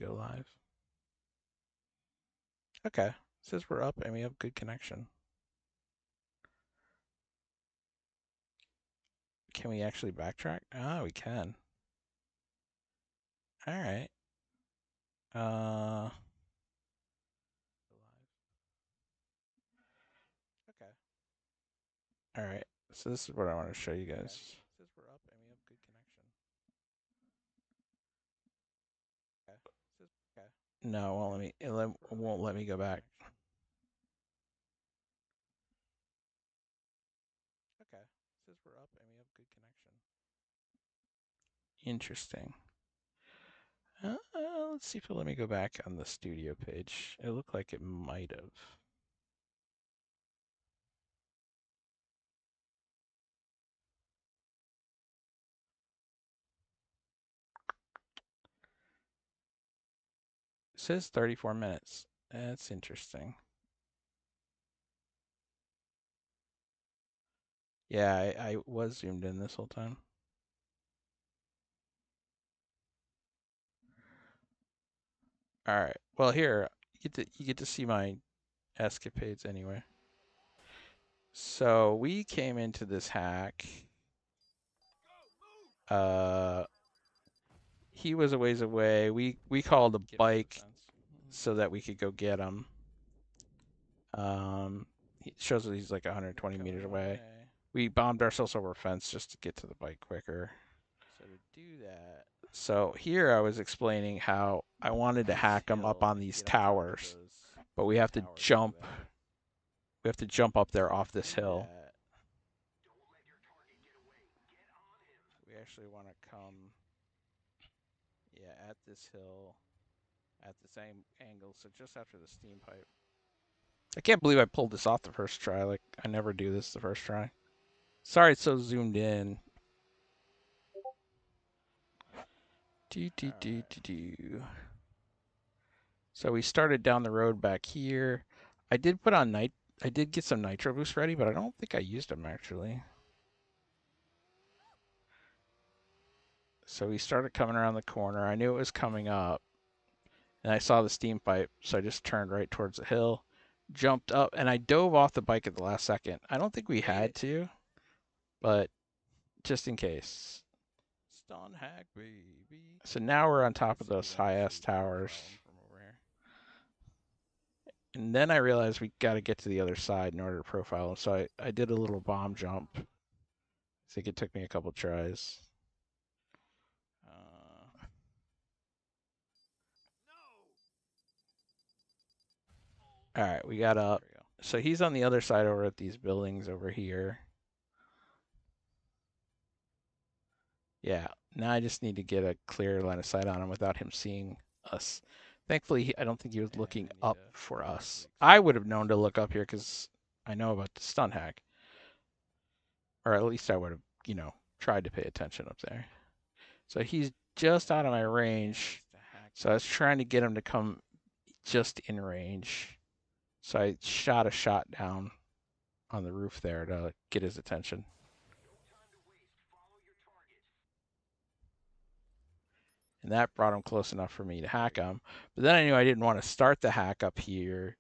Go live. Okay. It says we're up and we have good connection. Can we actually backtrack? Ah, we can. All right. Okay. All right. So this is what I want to show you guys. It says we're up and we have good connection. Okay. Okay. No, it won't let me. Won't let me go back. Okay. It says we're up and we have good connection. Interesting. Let's see if it'll let me go back on the studio page. It looked like it might have. It says 34 minutes. That's interesting. Yeah, I was zoomed in this whole time. All right. Well, here you get to see my escapades anyway. So we came into this hack. He was a ways away. We called a bike so that we could go get him. He shows that he's like 120 meters away. We bombed ourselves over a fence just to get to the bike quicker. So to do that. So here I was explaining how I wanted to hack him up on these towers, but we have to jump. We have to jump up there off this hill. We actually want to come, yeah, at this hill, at the same angle, so just after the steam pipe. I can't believe I pulled this off the first try. Like, I never do this the first try. Sorry it's so zoomed in. So we started down the road back here. I did put on I did get some nitro boost ready, but I don't think I used them actually. So we started coming around the corner. I knew it was coming up, and I saw the steam pipe, so I just turned right towards the hill, jumped up, and I dove off the bike at the last second. I don't think we had to, but just in case. Stun hack, baby. So now we're on top of those high-ass towers. And then I realized we got to get to the other side in order to profile them. So I did a little bomb jump. I think it took me a couple tries. All right, we got up. So he's on the other side over at these buildings over here. Yeah, now I just need to get a clear line of sight on him without him seeing us. Thankfully, I don't think he was looking up for us. I would have known to look up here because I know about the stun hack. Or at least I would have, tried to pay attention up there. So he's just out of my range. So I was trying to get him to come just in range. So I shot a shot down on the roof there to get his attention. And that brought him close enough for me to hack him. But then I knew I didn't want to start the hack up here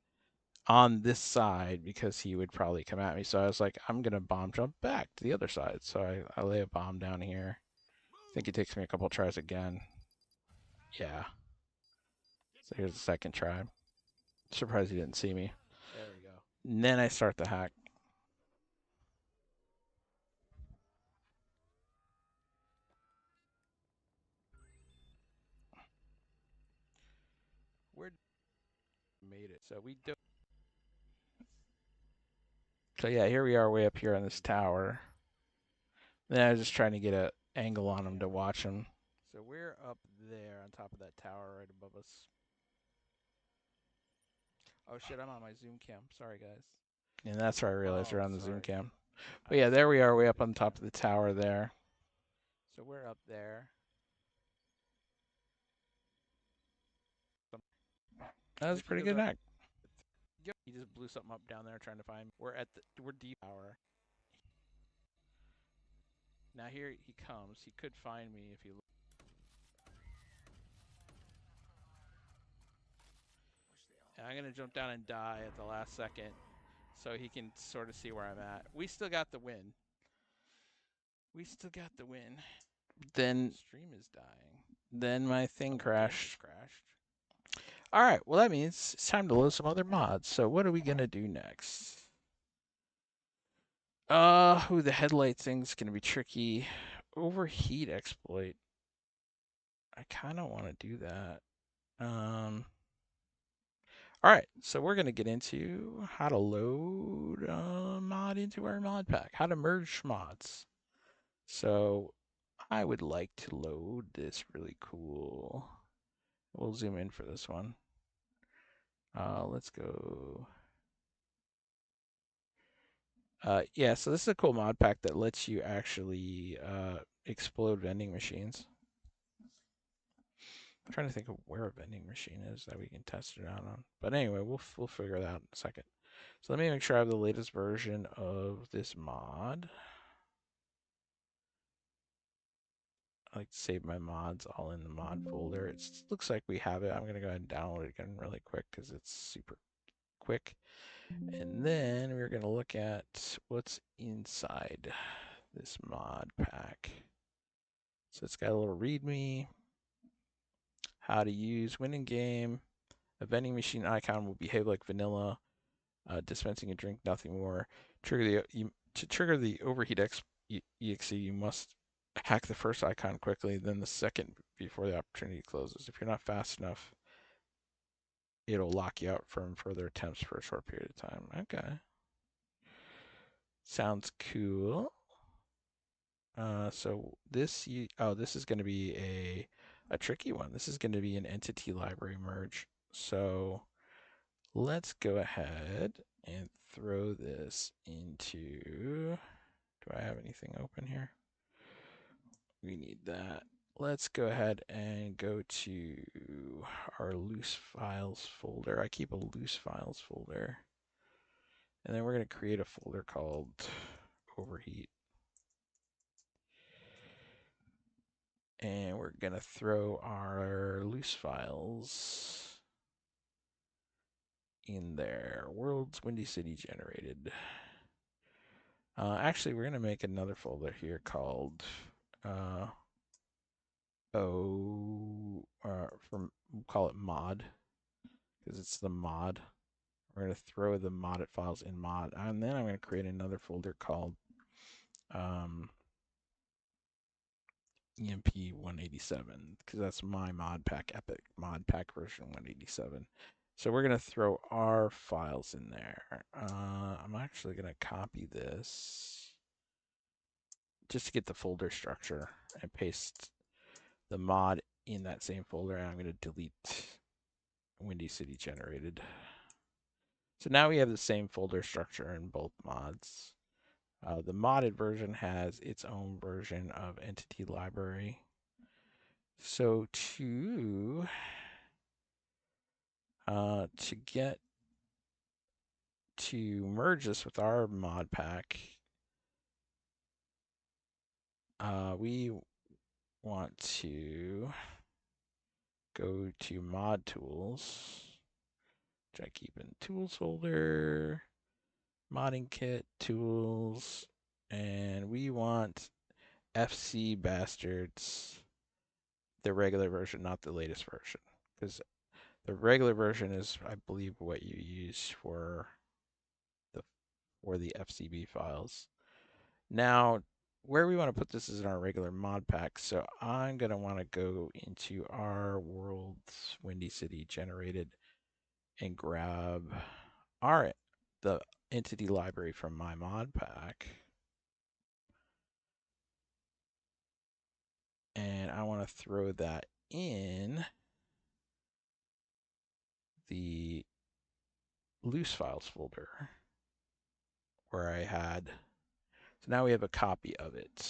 on this side because he would probably come at me. So I was like, I'm going to bomb jump back to the other side. So I lay a bomb down here. I think it takes me a couple tries again. Yeah. So here's the second try. Surprised he didn't see me. There we go. And then I start the hack. We're made it. So we do. So yeah, here we are way up here on this tower. Then I was just trying to get an angle on him to watch him. So we're up there on top of that tower right above us. Oh shit, I'm on my zoom cam. Sorry guys. And that's where I realized we're on the zoom cam. But yeah, there we are way up on top of the tower there. So we're up there. That was a pretty good hack. He just blew something up down there trying to find me. We're deep tower. Now here he comes. He could find me if he. And I'm gonna jump down and die at the last second, so he can sort of see where I'm at. We still got the win. We still got the win. Then stream is dying. Then my thing crashed. All right. Well, that means it's time to load some other mods. So what are we gonna do next? The headlight thing's gonna be tricky. Overheat exploit. I kind of want to do that. All right, so we're gonna get into how to load a mod into our mod pack, how to merge mods. So I would like to load this really cool. We'll zoom in for this one. Let's go. Yeah, so this is a cool mod pack that lets you actually explode vending machines. I'm trying to think of where a vending machine is that we can test it out on. But anyway, we'll figure that out in a second. So let me make sure I have the latest version of this mod. I like to save my mods all in the mod folder. It looks like we have it. I'm going to go ahead and download it again really quick because it's super quick. And then we're going to look at what's inside this mod pack. So it's got a little README, how to use win in game. A vending machine icon will behave like vanilla, dispensing a drink, nothing more. To trigger the overheat exe, you must hack the first icon quickly, then the second before the opportunity closes. If you're not fast enough, it'll lock you out from further attempts for a short period of time. Okay. Sounds cool. So this is going to be a tricky one. This is going to be an entity library merge. So let's go ahead and throw this into, do I have anything open here? We need that. Let's go ahead and go to our loose files folder. I keep a loose files folder. And then we're going to create a folder called overheat. And we're going to throw our loose files in there. World's Windy City generated. Actually, we're going to make another folder here called we'll call it mod because it's the mod. We're going to throw the modded files in mod, and then I'm going to create another folder called EMP 187 because that's my mod pack, Epic mod pack version 187. So we're going to throw our files in there. I'm actually going to copy this just to get the folder structure and paste the mod in that same folder. And I'm going to delete Windy City generated. So now we have the same folder structure in both mods. The modded version has its own version of entity library. So to get to merge this with our mod pack, we want to go to mod tools, which I keep in tools folder, modding kit, tools, and we want FC Bastards, the regular version, not the latest version, because the regular version is, I believe, what you use for the FCB files. Now, where we want to put this is in our regular mod pack. So I'm going to want to go into our World's Windy City generated and grab the entity library from my mod pack. And I want to throw that in the loose files folder where I had. So now we have a copy of it.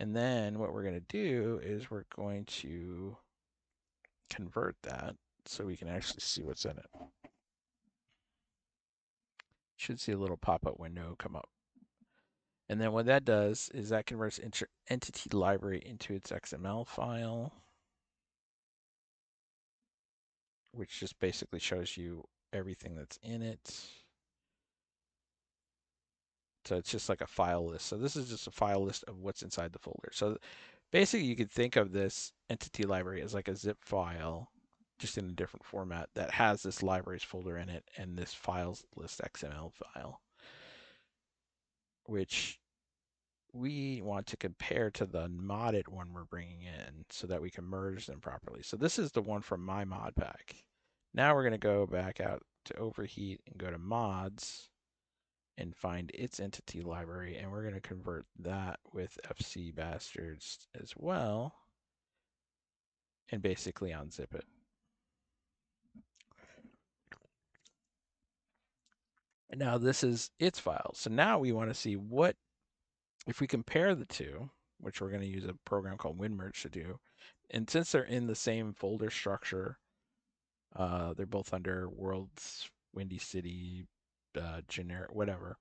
And then what we're going to do is we're going to convert that so we can actually see what's in it. Should see a little pop-up window come up. And then what that does is that converts entity library into its XML file. which just basically shows you everything that's in it. So it's just like a file list. So this is just a file list of what's inside the folder. So basically, you could think of this entity library as like a zip file, just in a different format that has this libraries folder in it and this files list XML file, which we want to compare to the modded one we're bringing in so that we can merge them properly. So this is the one from my mod pack. Now we're going to go back out to overheat and go to mods and find its entity library, and we're going to convert that with FC bastards as well and basically unzip it. And now this is its file. So now we want to see what, if we compare the two, which we're going to use a program called WinMerge to do, and since they're in the same folder structure, they're both under Worlds, Windy City, generic, whatever.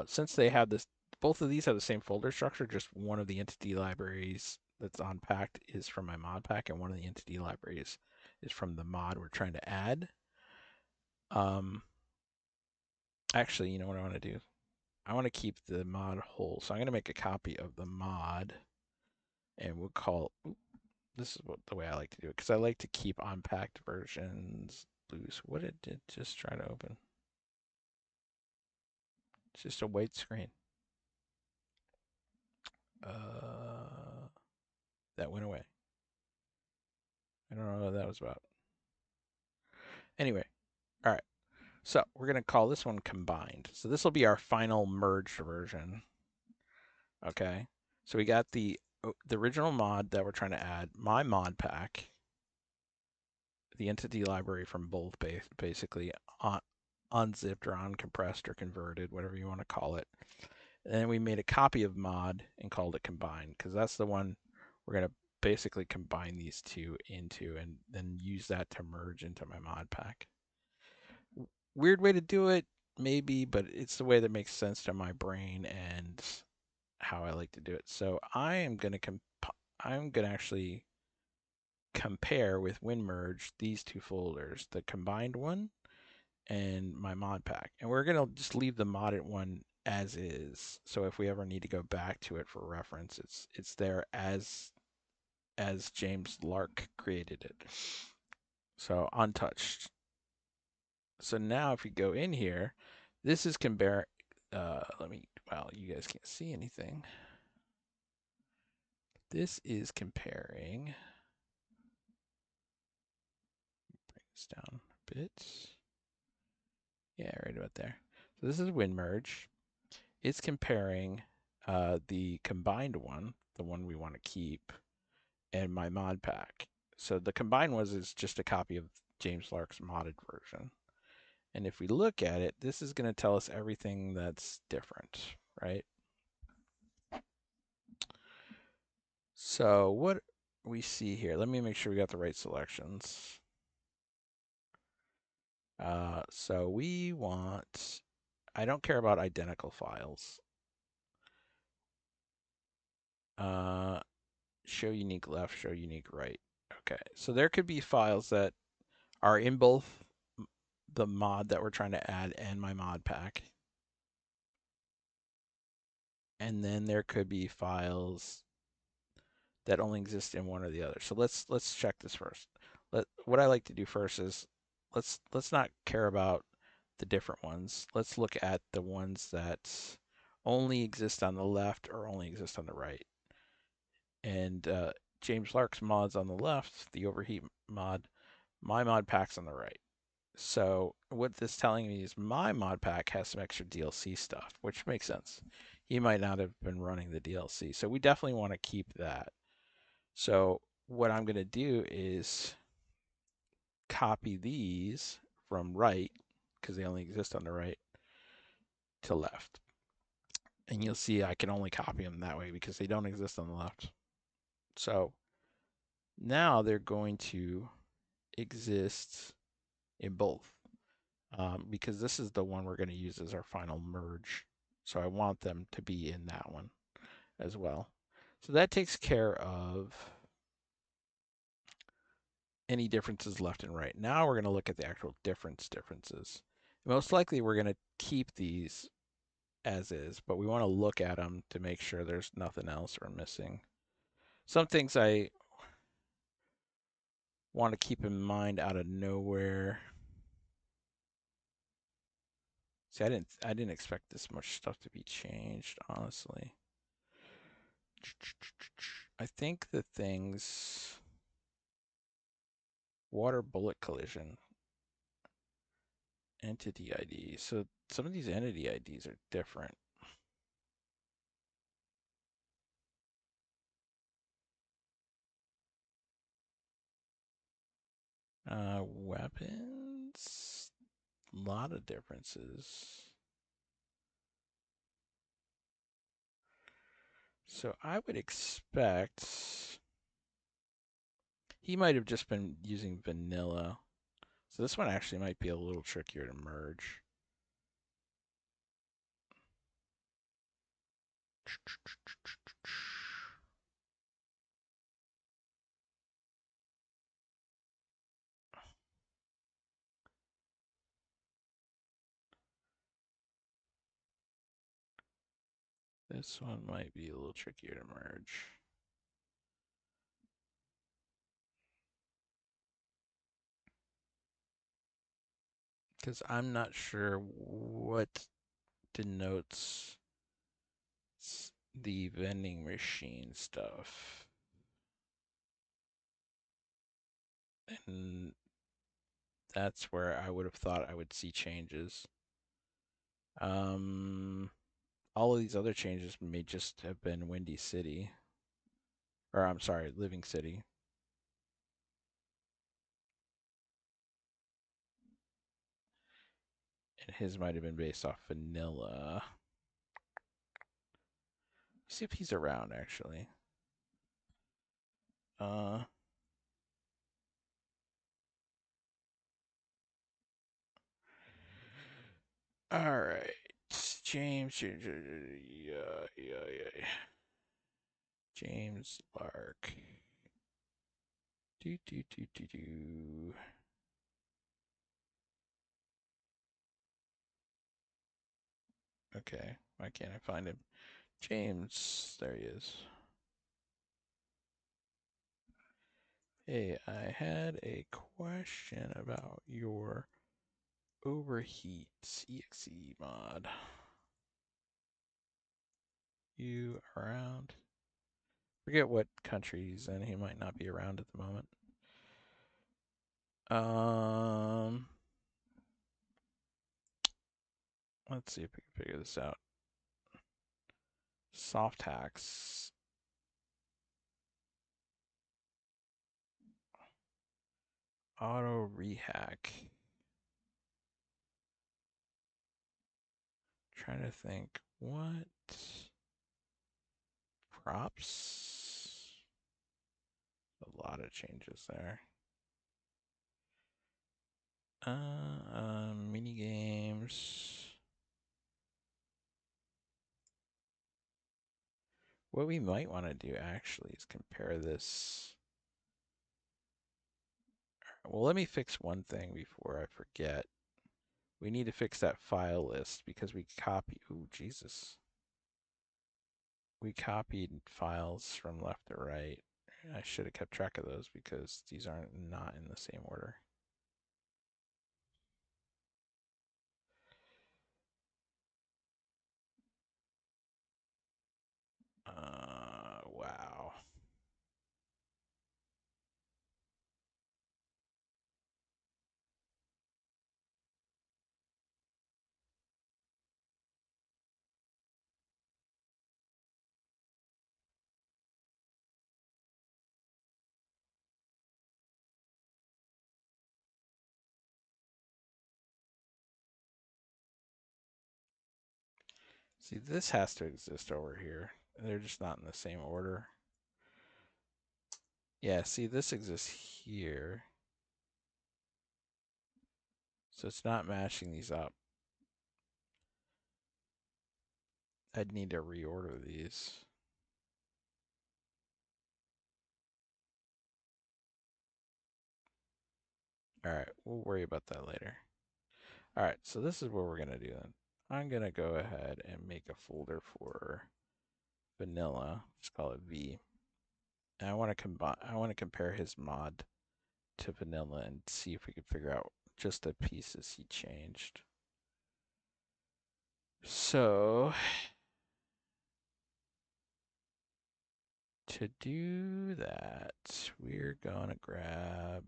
Since they have this, both of these have the same folder structure, just one of the entity libraries that's unpacked is from my mod pack, and one of the entity libraries is from the mod we're trying to add. Actually, you know what I want to do? I want to keep the mod whole, so I'm going to make a copy of the mod, and we'll call, this is the way I like to do it, because I like to keep unpacked versions loose. What did it just try to open? It's just a white screen. That went away. I don't know what that was about. Anyway, all right. So we're going to call this one combined. So this will be our final merged version. Okay. So we got the original mod that we're trying to add, my mod pack, the entity library from both basically unzipped or uncompressed or converted, whatever you want to call it. And then we made a copy of mod and called it combined because that's the one we're going to basically combine these two into and then use that to merge into my mod pack. Weird way to do it, maybe, but it's the way that makes sense to my brain and how I like to do it. So I'm going to actually compare with WinMerge these two folders, the combined one and my mod pack. And we're going to just leave the modded one as is. So if we ever need to go back to it for reference, it's there as James Lark created it. So untouched. So now if we go in here, this is compare, well, you guys can't see anything. This is comparing, bring this down a bit. Yeah, right about there. So this is WinMerge. It's comparing the combined one, the one we want to keep, and my mod pack. So the combined one is just a copy of James Lark's modded version. And if we look at it, this is going to tell us everything that's different, right? So what we see here, let me make sure we got the right selections. So we want, I don't care about identical files. Show unique left, show unique right. Okay, so there could be files that are in both the mod that we're trying to add and my mod pack. And then there could be files that only exist in one or the other. So let's check this first. What I like to do first is let's not care about the different ones. Let's look at the ones that only exist on the left or only exist on the right. And James Lark's mod's on the left, the overheat mod. My mod pack's on the right. So what this is telling me is my mod pack has some extra DLC stuff, which makes sense. He might not have been running the DLC. So we definitely want to keep that. So what I'm going to do is copy these from right, because they only exist on the right, to left. And you'll see I can only copy them that way because they don't exist on the left. So now they're going to exist in both because this is the one we're going to use as our final merge. So I want them to be in that one as well. So that takes care of any differences left and right. Now we're going to look at the actual differences. Most likely we're going to keep these as is, but we want to look at them to make sure there's nothing else we're missing. Some things I want to keep in mind out of nowhere. See, I didn't expect this much stuff to be changed, honestly. I think the things water bullet collision entity ID. So some of these entity IDs are different. Weapons, a lot of differences. So I would expect he might have just been using vanilla. So this one actually might be a little trickier to merge. This one might be a little trickier to merge. Because I'm not sure what denotes the vending machine stuff. And that's where I would have thought I would see changes. All of these other changes may just have been Windy City. Or I'm sorry, Living City. And his might have been based off vanilla. Let's see if he's around actually. All right. James, yeah. James Lark. Do. Okay, why can't I find him? James, there he is. Hey, I had a question about your overheat exe mod. You around? Forget what country he's in. He might not be around at the moment. Let's see if we can figure this out. Soft hacks. Auto rehack. Trying to think what props. A lot of changes there. Mini games. What we might want to do actually is compare this. Well, let me fix one thing before I forget. We need to fix that file list because we copy. Ooh, Jesus. We copied files from left to right. I should have kept track of those because these aren't not in the same order. Wow. See, this has to exist over here. They're just not in the same order. Yeah, see, this exists here. So it's not matching these up. I'd need to reorder these. All right, we'll worry about that later. All right, so this is what we're gonna do then. I'm gonna go ahead and make a folder for vanilla. Just call it V. And I want to combine. I want to compare his mod to vanilla and see if we can figure out just the pieces he changed. So to do that, we're gonna grab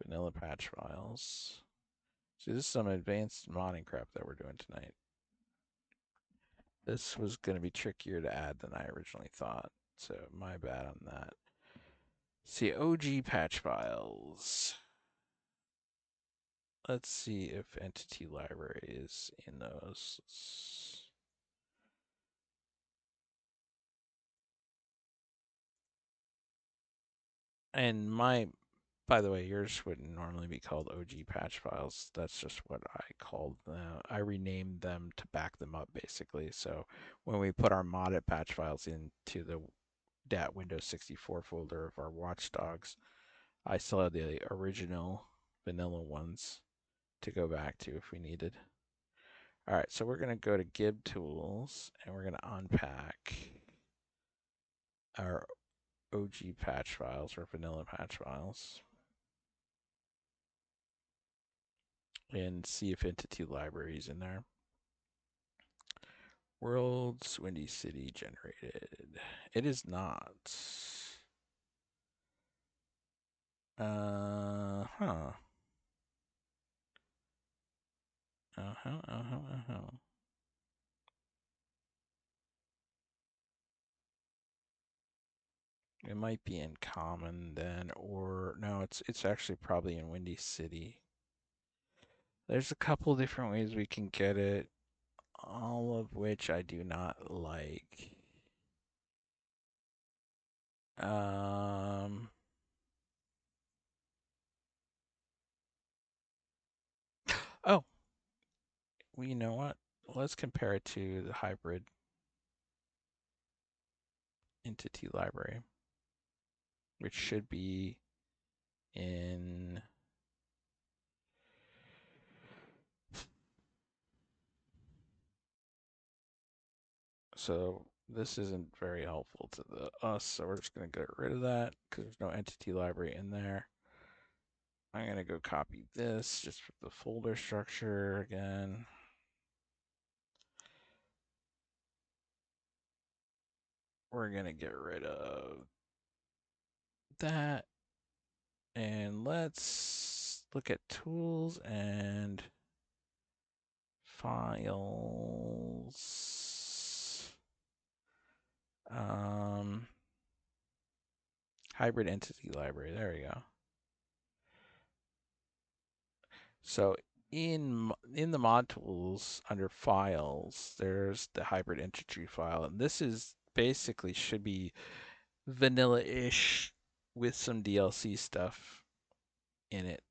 vanilla patch files. See, this is some advanced modding crap that we're doing tonight. This was going to be trickier to add than I originally thought, so my bad on that. See, OG patch files. Let's see if entity library is in those. And by the way, yours wouldn't normally be called OG patch files. That's just what I called them. I renamed them to back them up, basically. So when we put our modded patch files into the dat Windows 64 folder of our watchdogs, I still had the original vanilla ones to go back to if we needed. All right, so we're going to go to Gib Tools and we're going to unpack our OG patch files or vanilla patch files and see if entity library is in there. Worlds Windy City generated. It is not. Huh. Uh-huh. It might be in common then, or no, it's actually probably in Windy City. There's a couple different ways we can get it, all of which I do not like. Um, oh, well, you know what? Let's compare it to the hybrid entity library, which should be in. So this isn't very helpful to us, so we're just going to get rid of that because there's no entity library in there. I'm going to go copy this just for the folder structure again. We're going to get rid of that. And let's look at tools and files. Hybrid entity library. There we go. So in the mod tools under files, there's the hybrid entity file, and this is basically should be vanilla-ish with some DLC stuff in it,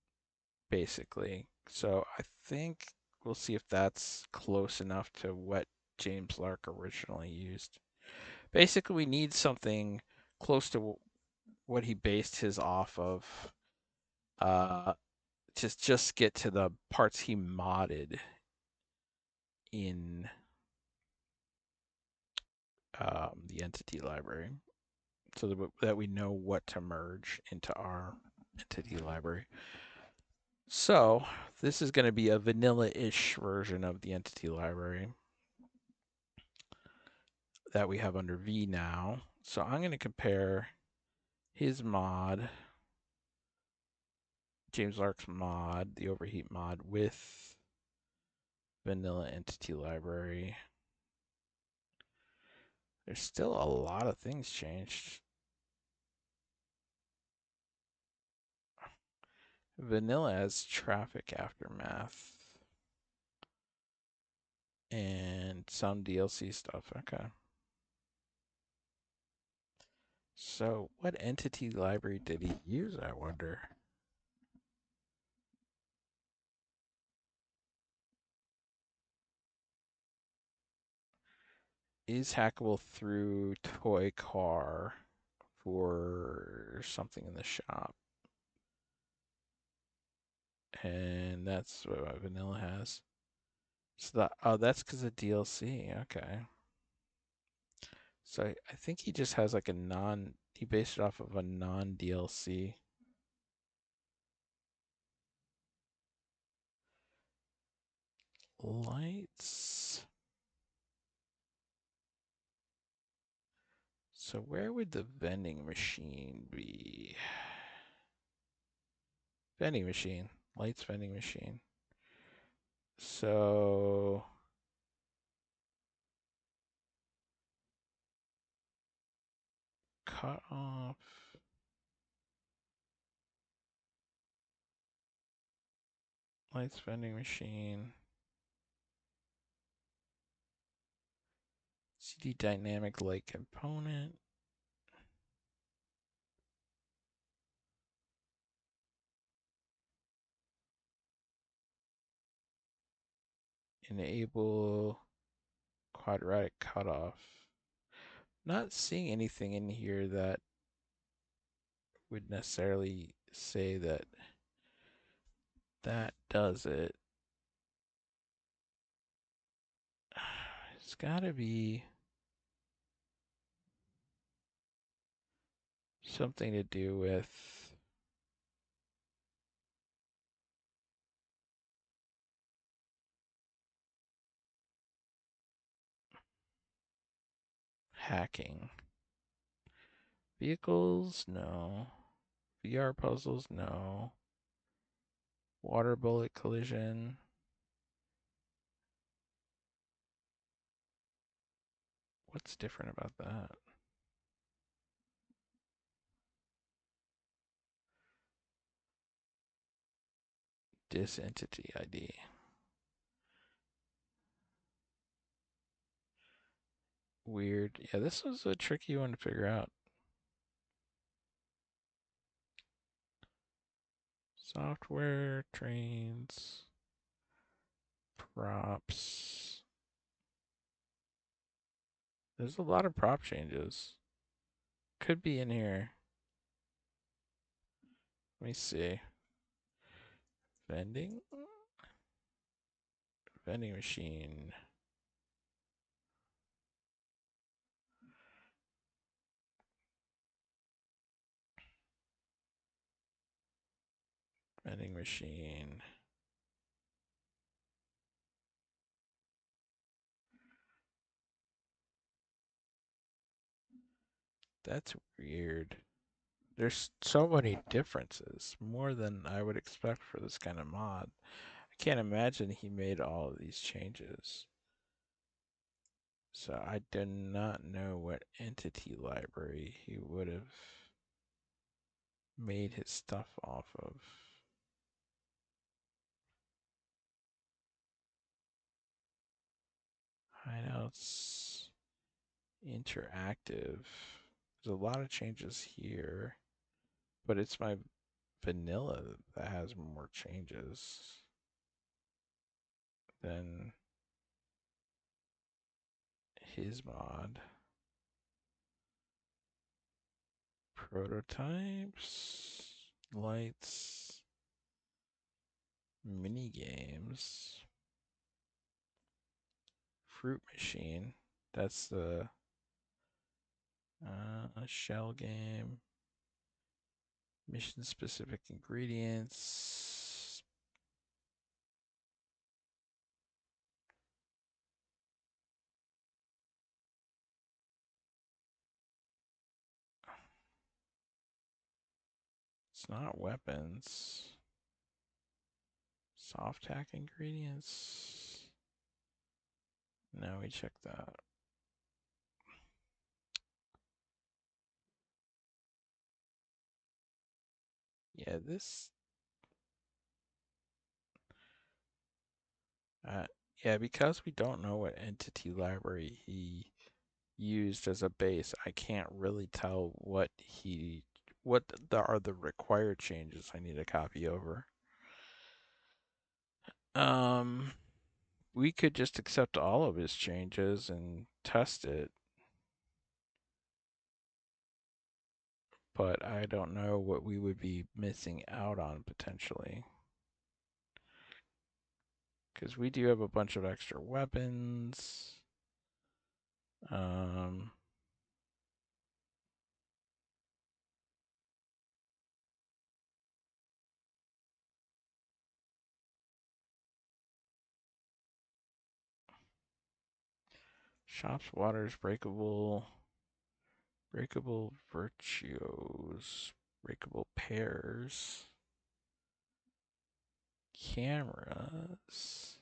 basically. So I think we'll see if that's close enough to what James Lark originally used. Basically, we need something close to what he based his off of. Just get to the parts he modded in the entity library, so that we know what to merge into our entity library. So this is going to be a vanilla-ish version of the entity library that we have under V now. So I'm going to compare his mod, James Lark's mod, the overheat mod, with vanilla entity library. There's still a lot of things changed. Vanilla has traffic aftermath and some DLC stuff. Okay. So what entity library did he use, I wonder? Is hackable through toy car for something in the shop. And that's what my vanilla has. So that, oh, that's because of DLC. Okay. So I think he just has like a non, he based it off of a non DLC. Lights. So where would the vending machine be? Vending machine. Lights vending machine. So cut off. Lights vending machine. CD dynamic light component. Enable quadratic cutoff. Not seeing anything in here that would necessarily say that that does it. It's got to be something to do with hacking. Vehicles? No. VR puzzles? No. Water bullet collision? What's different about that? Disentity ID. Weird. Yeah, this was a tricky one to figure out. Software, trains, props. There's a lot of prop changes. Could be in here. Let me see. Vending? Vending machine. Vending machine. That's weird. There's so many differences, more than I would expect for this kind of mod. I can't imagine he made all of these changes. So I do not know what entity library he would have made his stuff off of. Hideouts, interactive. There's a lot of changes here, but it's my vanilla that has more changes than his mod. Prototypes, lights, mini games, fruit machine. That's the shell game. Mission specific ingredients. It's not weapons. Soft hack ingredients. Now we check that. Yeah, this. Yeah, because we don't know what entity library he used as a base, I can't really tell what are the required changes I need to copy over. Um, we could just accept all of his changes and test it, but I don't know what we would be missing out on potentially. Because we do have a bunch of extra weapons. Um, shops, waters, breakable virtuos, breakable pairs, cameras.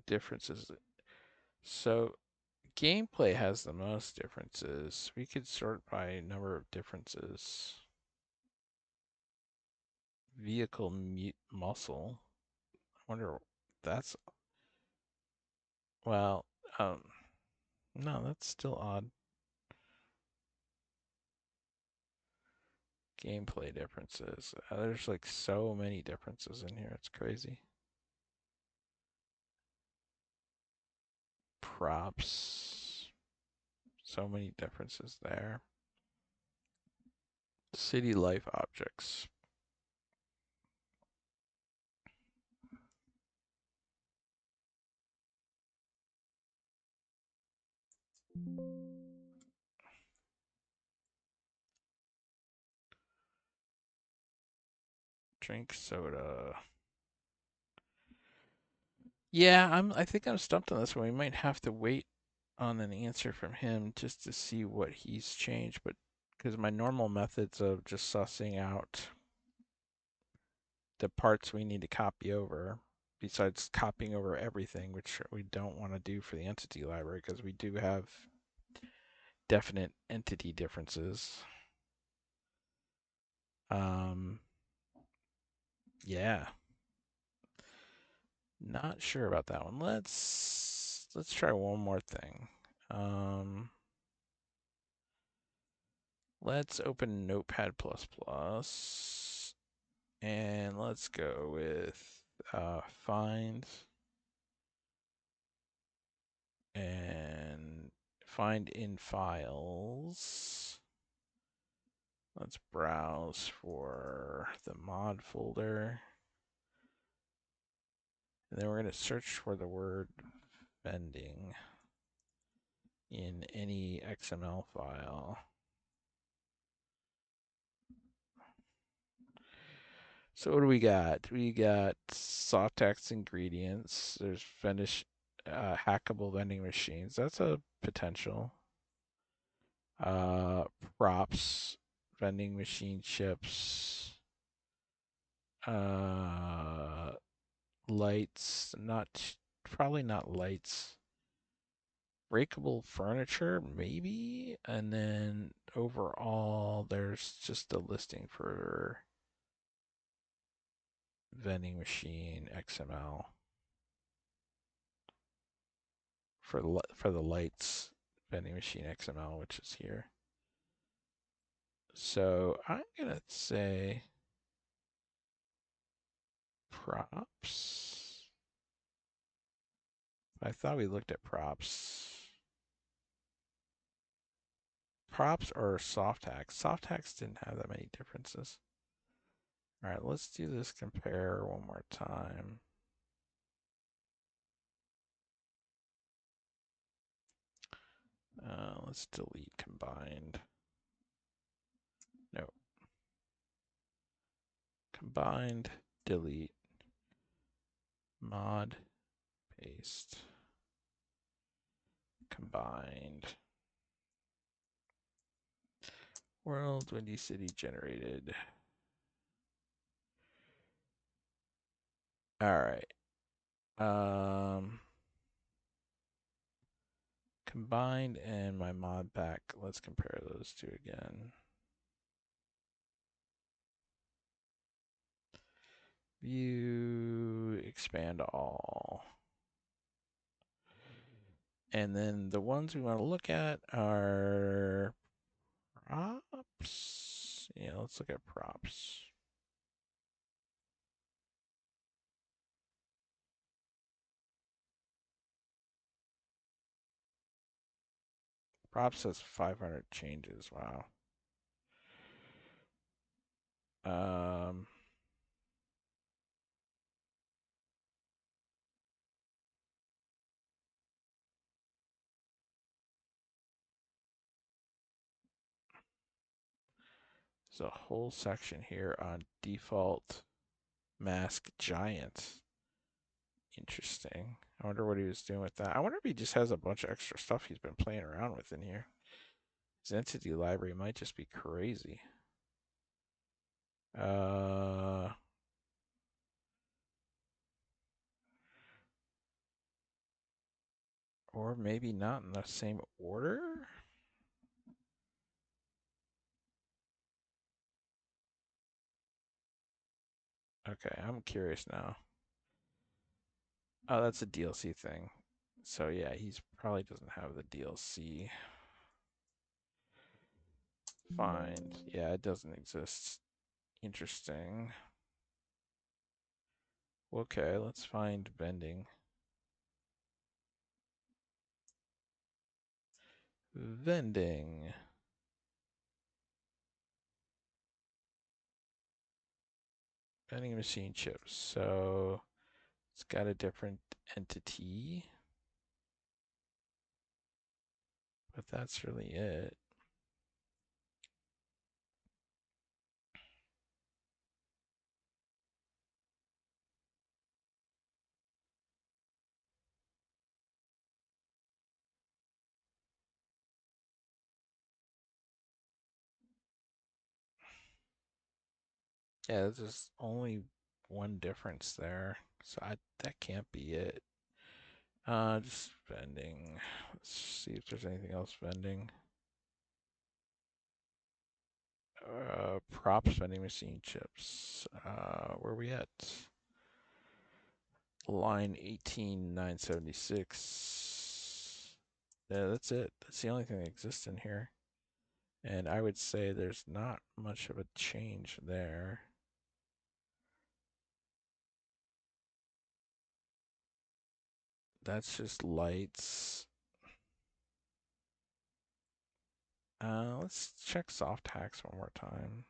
Differences. So gameplay has the most differences. We could sort by number of differences. Vehicle muscle. I wonder that's well, um no, that's still odd. Gameplay differences. There's like so many differences in here. It's crazy. Props. So many differences there. City life objects. Drink soda. Yeah, I think I'm stumped on this one. We might have to wait on an answer from him just to see what he's changed, but because my normal methods of just sussing out the parts we need to copy over, besides copying over everything, which we don't want to do for the entity library because we do have definite entity differences. Um, yeah, not sure about that one. Let's try one more thing. Let's open Notepad++ and let's go with find and find in files. Let's browse for the mod folder. And then we're going to search for the word vending in any XML file. So what do we got? We got soft text ingredients. There's hackable vending machines. That's a potential. Uh, props, vending machine chips, uh, lights, probably not lights. Breakable furniture, maybe. And then overall, there's just a listing for vending machine XML for the lights vending machine XML, which is here. So I'm gonna say props. I thought we looked at props. Props or soft hacks? Soft hacks didn't have that many differences. All right, let's do this compare one more time. Let's delete combined. No. Combined, delete, mod, paste, combined. World, Windy City generated. All right. Combined and my mod pack. Let's compare those two again. View, expand all. And then the ones we want to look at are props. Yeah, let's look at props. Props has 500 changes. Wow. Um, there's a whole section here on default mask giant. Interesting. I wonder what he was doing with that. I wonder if he just has a bunch of extra stuff he's been playing around with in here. His entity library might just be crazy. Uh, or maybe not in the same order? Okay, I'm curious now. Oh, that's a DLC thing. So yeah, he's probably doesn't have the DLC. Find. Yeah, it doesn't exist. Interesting. Okay, let's find vending. Vending. Vending machine chips. So it's got a different entity, but that's really it. Yeah, there's only one difference there. So that can't be it. Just vending. Let's see if there's anything else vending. Props vending machine chips. Where are we at? Line 18976. Yeah, that's it. That's the only thing that exists in here. And I would say there's not much of a change there. That's just lights. Let's check soft hacks one more time.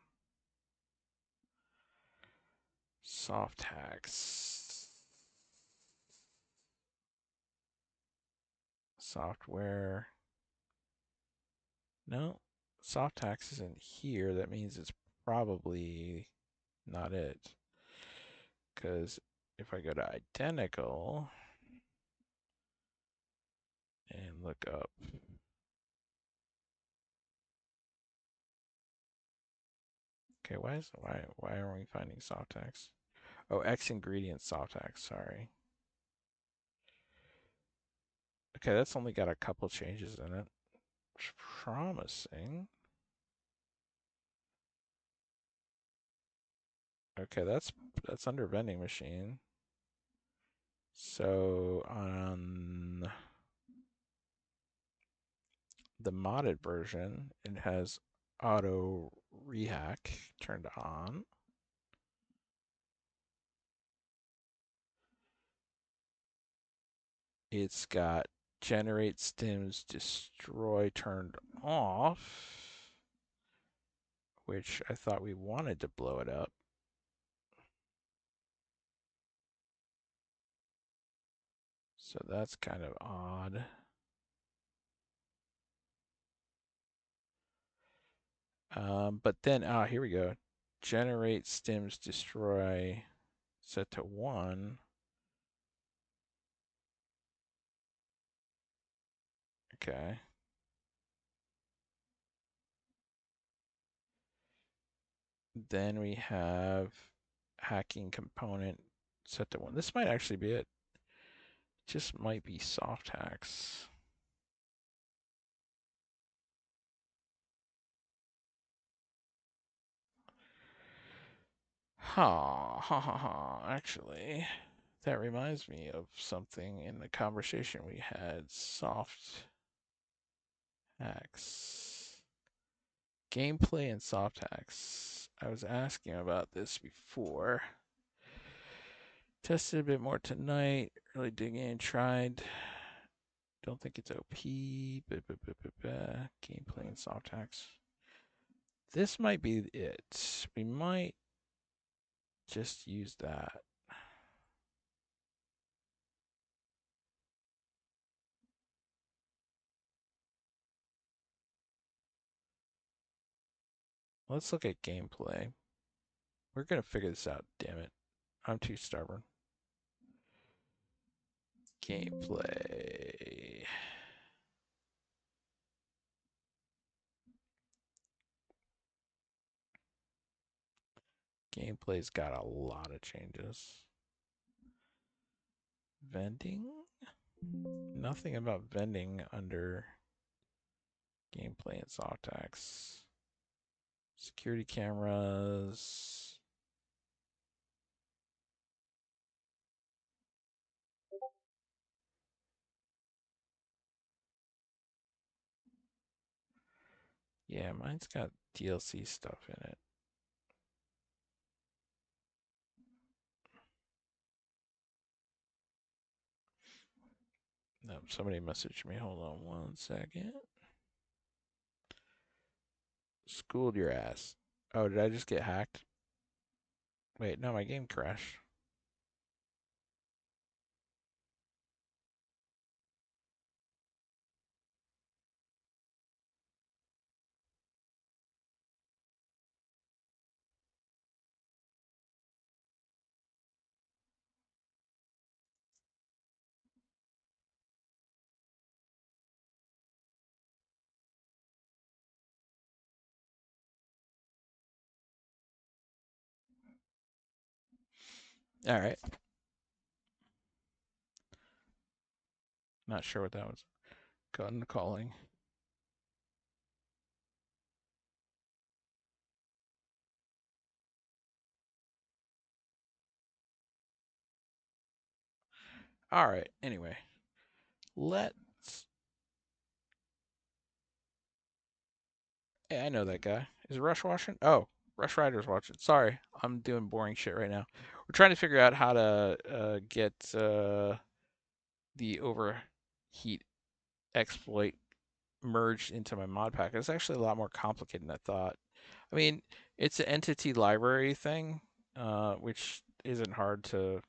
Soft hacks. Software. No, soft hacks isn't here. That means it's probably not it. Because if I go to identical and look up, okay, why aren't we finding soft hacks? Oh, X ingredient soft hacks, sorry. Okay, that's only got a couple changes in it. Promising. Okay, that's under vending machine. So on the modded version, it has auto rehack turned on. It's got generate stims destroy turned off, which I thought we wanted to blow it up. So that's kind of odd. But then, here we go. Generate stims destroy set to 1. Okay. Then we have hacking component set to 1. This might actually be it. Just might be soft hacks. Ha ha ha ha. Actually, that reminds me of something in the conversation we had. Soft hacks. Gameplay and soft hacks. I was asking about this before. Tested a bit more tonight. Really digging in. Tried. Don't think it's OP. Gameplay and soft hacks. This might be it. We might just use that. Let's look at gameplay. We're gonna figure this out, damn it. I'm too stubborn. Gameplay. Gameplay's got a lot of changes. Vending? Nothing about vending under gameplay and Softax. Security cameras. Yeah, mine's got DLC stuff in it. No, somebody messaged me. Hold on one second. Schooled your ass. Oh, did I just get hacked? Wait, no, my game crashed. All right. Not sure what that was. Gun calling. All right. Anyway, let's. Hey, I know that guy. Is Rush watching? Oh, Rush Rider's watching. Sorry, I'm doing boring shit right now. We're trying to figure out how to get the overheat exploit merged into my mod pack. It's actually a lot more complicated than I thought. I mean, it's an entity library thing, which isn't hard to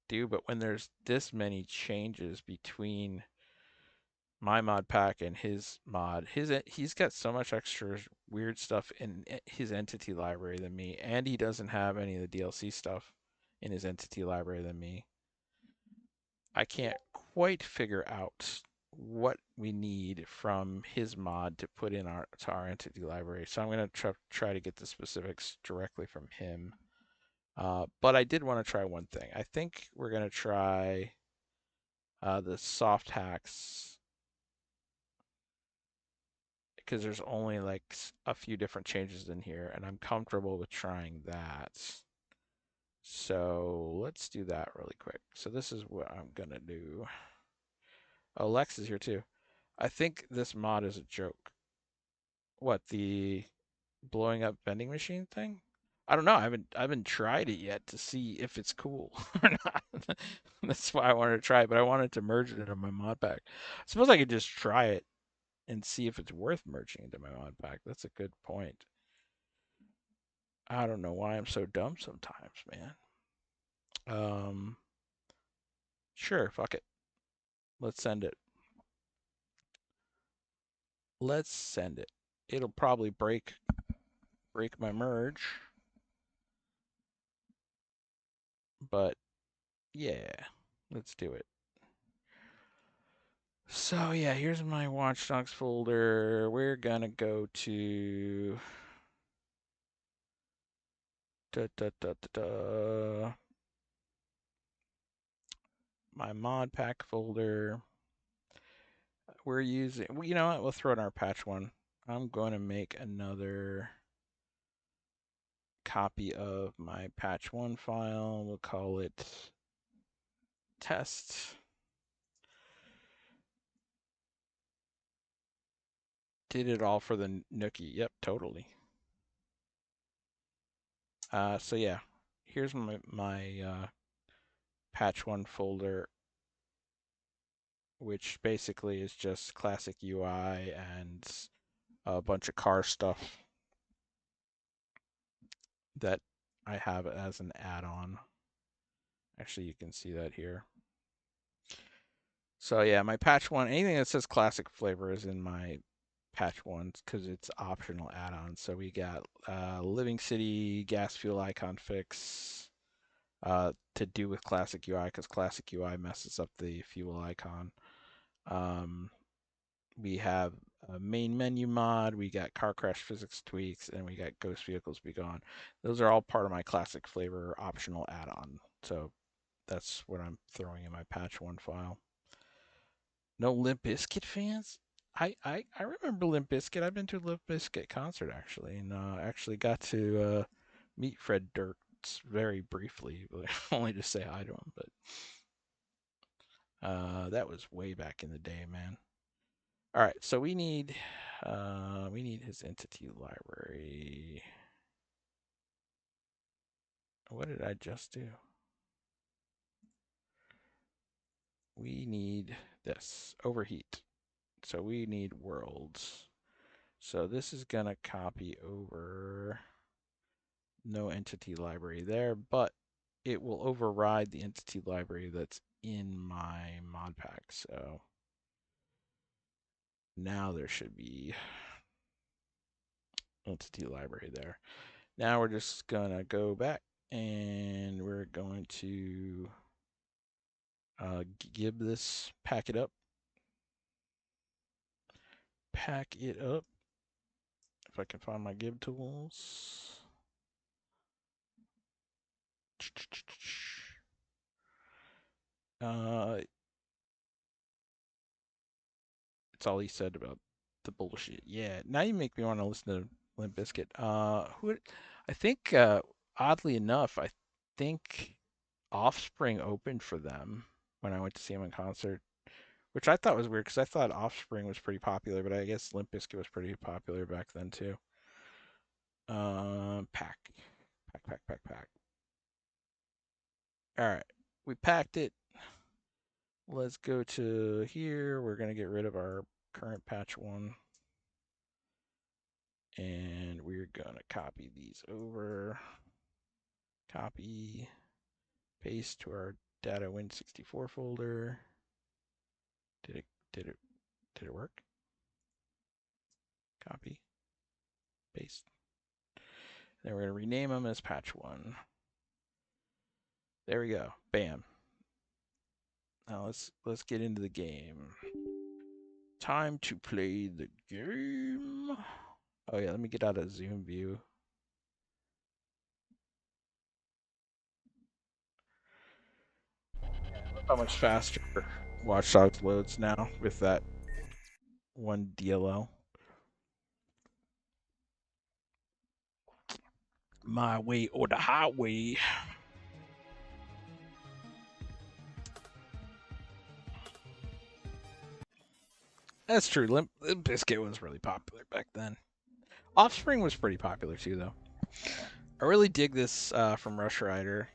do, but when there's this many changes between my mod pack and his mod, he's got so much extra weird stuff in his entity library than me, and he doesn't have any of the DLC stuff in his entity library than me. I can't quite figure out what we need from his mod to put in our entity library. So I'm going to try to get the specifics directly from him. But I did want to try one thing. I think we're going to try the soft hacks because there's only like a few different changes in here, and I'm comfortable with trying that. So let's do that really quick. So this is what I'm going to do. Oh, Lex is here too. I think this mod is a joke. What, the blowing up vending machine thing? I don't know. I haven't tried it yet to see if it's cool or not. That's why I wanted to try it, but I wanted to merge it into my mod pack. I suppose I could just try it and see if it's worth merging into my mod pack. That's a good point. I don't know why I'm so dumb sometimes, man. Um, sure, fuck it. Let's send it. Let's send it. It'll probably break my merge, but yeah, let's do it. So yeah, here's my Watch Dogs folder. We're gonna go to my mod pack folder. We're using, well, you know what? We'll throw in our patch one. I'm going to make another copy of my patch one file. We'll call it test. Did it all for the Nookie. Yep, totally. So yeah, here's my patch one folder, which basically is just classic UI and a bunch of car stuff that I have it as an add-on. Actually, you can see that here. So yeah, my patch one, anything that says classic flavor is in my patch ones because it's optional add-ons. So we got Living City gas fuel icon fix to do with classic UI because classic UI messes up the fuel icon. We have a main menu mod, we got car crash physics tweaks, and we got ghost vehicles be gone. Those are all part of my classic flavor optional add-on. So that's what I'm throwing in my patch one file. No Limp Bizkit fans? I remember Limp Bizkit. I've been to a Limp Bizkit concert actually, and actually got to meet Fred Durst very briefly, only to say hi to him. But that was way back in the day, man. All right, so we need his entity library. What did I just do? We need this overheat. So we need worlds. So this is gonna copy over no entity library there, but it will override the entity library that's in my mod pack. So now there should be entity library there. Now we're just gonna go back and we're going to give this, pack it up. Pack it up. If I can find my give tools. It's all he said about the bullshit. Yeah, now you make me want to listen to Limp Bizkit. I think, oddly enough, I think Offspring opened for them when I went to see them in concert, which I thought was weird because I thought Offspring was pretty popular, but I guess Limp Bizkit was pretty popular back then too. Pack. All right, we packed it. Let's go to here. We're gonna get rid of our current patch one. And we're gonna copy these over. Copy, paste to our data win64 folder. Did it work? Copy, paste. Then we're gonna rename them as patch one. There we go. Bam. Now let's get into the game. Time to play the game. Oh yeah, let me get out of zoom view. Look how much faster Watch Dogs loads now with that one DLL. My way or the highway. That's true. Limp Bizkit was really popular back then. Offspring was pretty popular too, though. I really dig this from Rush Rider.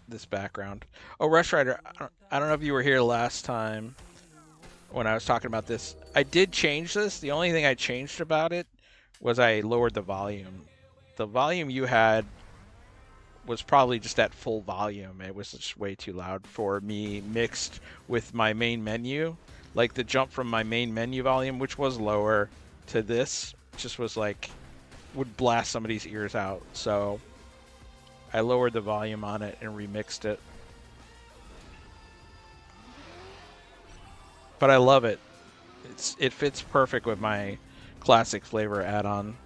This background. Oh, Rush Rider. I don't know if you were here last time when I was talking about this. I did change this. The only thing I changed about it was I lowered the volume. The volume you had was probably just at full volume. It was just way too loud for me mixed with my main menu. Like the jump from my main menu volume, which was lower, to this just was like, would blast somebody's ears out. So I lowered the volume on it and remixed it. But I love it. It fits perfect with my classic flavor add-on.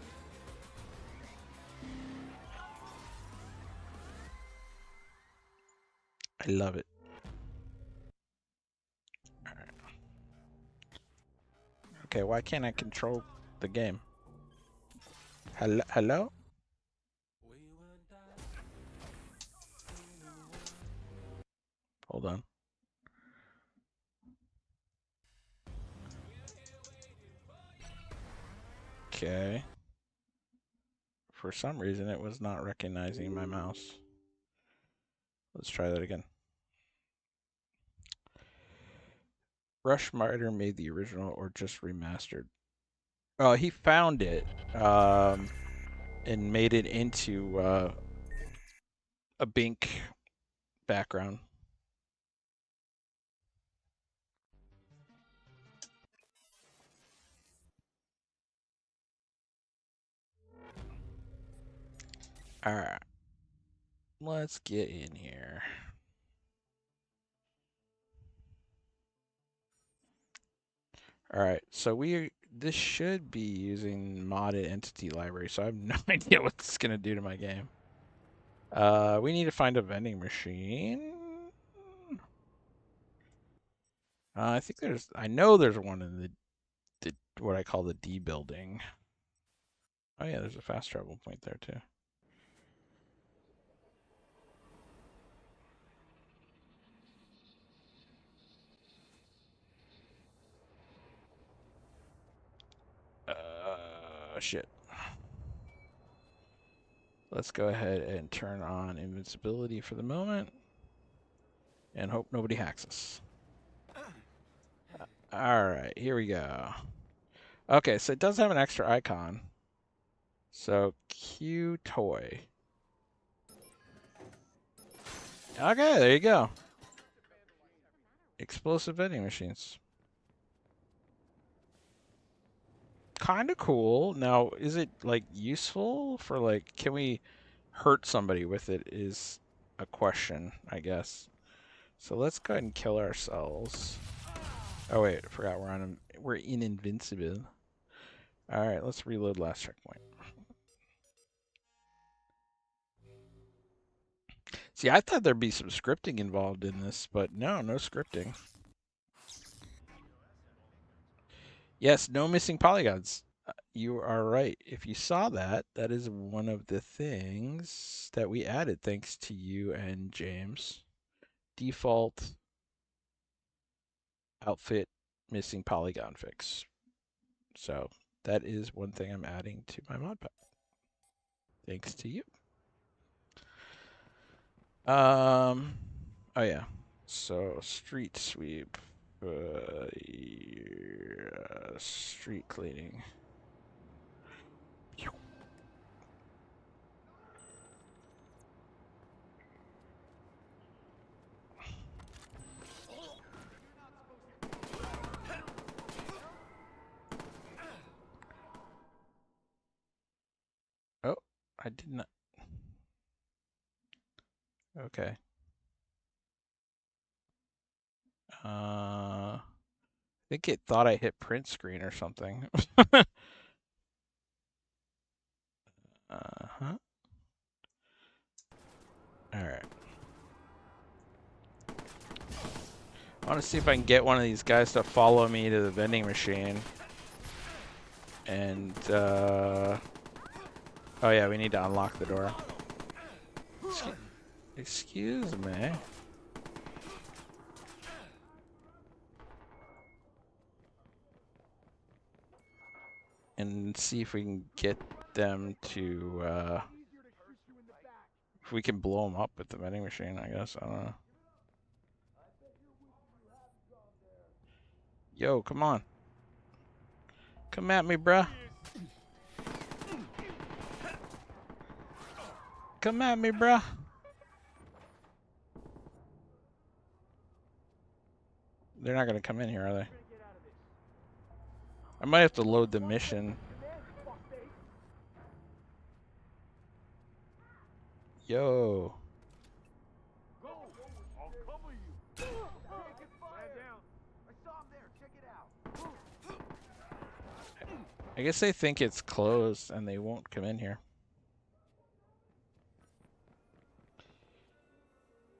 I love it. All right. Okay, why can't I control the game? Hello? Hold on. Okay. For some reason, it was not recognizing my mouse. Let's try that again. Rush Rider made the original or just remastered? He found it and made it into a Bink background. All right, let's get in here. All right, so this should be using modded entity library, so I have no idea what this is gonna do to my game. We need to find a vending machine. I know there's one in the what I call the D building. Oh yeah, there's a fast travel point there too. Shit. Let's go ahead and turn on invincibility for the moment and hope nobody hacks us. All right, here we go. Okay, so it does have an extra icon. So Q toy. Okay, there you go. Explosive vending machines. Kind of cool. Now, is it like useful for like, can we hurt somebody with it is a question, I guess. So let's go ahead and kill ourselves. Oh wait, I forgot we're in invincible. All right, let's reload last checkpoint. See, I thought there'd be some scripting involved in this, but no scripting. Yes, no missing polygons. You are right. If you saw that, that is one of the things that we added thanks to you and James. Default outfit missing polygon fix. So that is one thing I'm adding to my mod pack. Thanks to you. Oh yeah. So street sweep, yeah, street cleaning. Oh, I did not. Okay. I think it thought I hit print screen or something. Uh-huh. All right. I want to see if I can get one of these guys to follow me to the vending machine. And, oh yeah, we need to unlock the door. Excuse me. And see if we can get them to, if we can blow them up with the vending machine, I guess. I don't know. Yo, come on. Come at me, bruh. Come at me, bruh. They're not going to come in here, are they? I might have to load the mission. Yo. I guess they think it's closed and they won't come in here.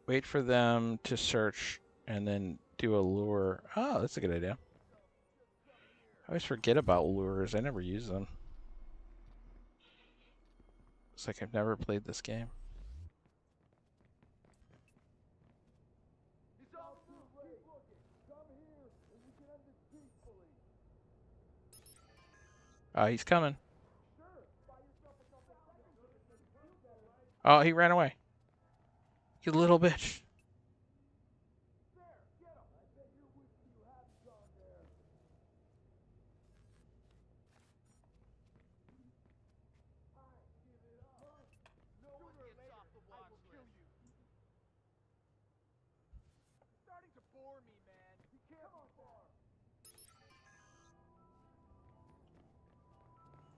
Wait for them to search and then do a lure. Oh, that's a good idea. I always forget about lures. I never use them. It's like I've never played this game. He's coming. Oh, he ran away. You little bitch.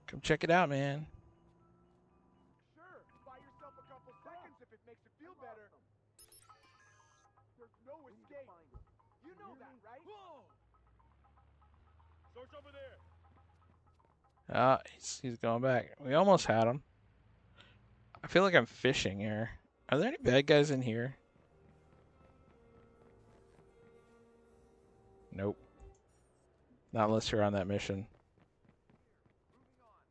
Come check it out, man. Sure, buy yourself a couple seconds if it makes you feel better. There's no escape. You know that, right? Source over there. Ah, he's going back. We almost had him. I feel like I'm fishing here. Are there any bad guys in here? Nope. Not unless you're on that mission.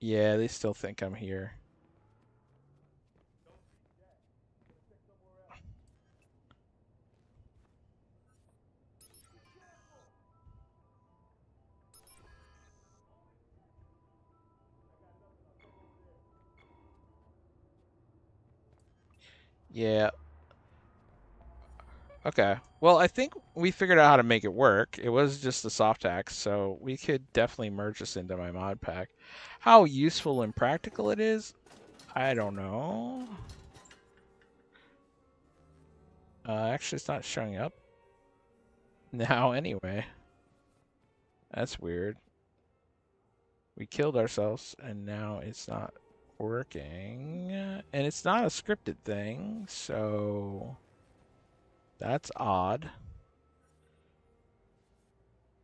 Yeah, they still think I'm here. Yeah. Okay. Well, I think we figured out how to make it work. It was just a soft hack, so we could definitely merge this into my mod pack. How useful and practical it is, I don't know. Actually, it's not showing up now anyway. That's weird. We killed ourselves, and now it's not working. And it's not a scripted thing, so that's odd.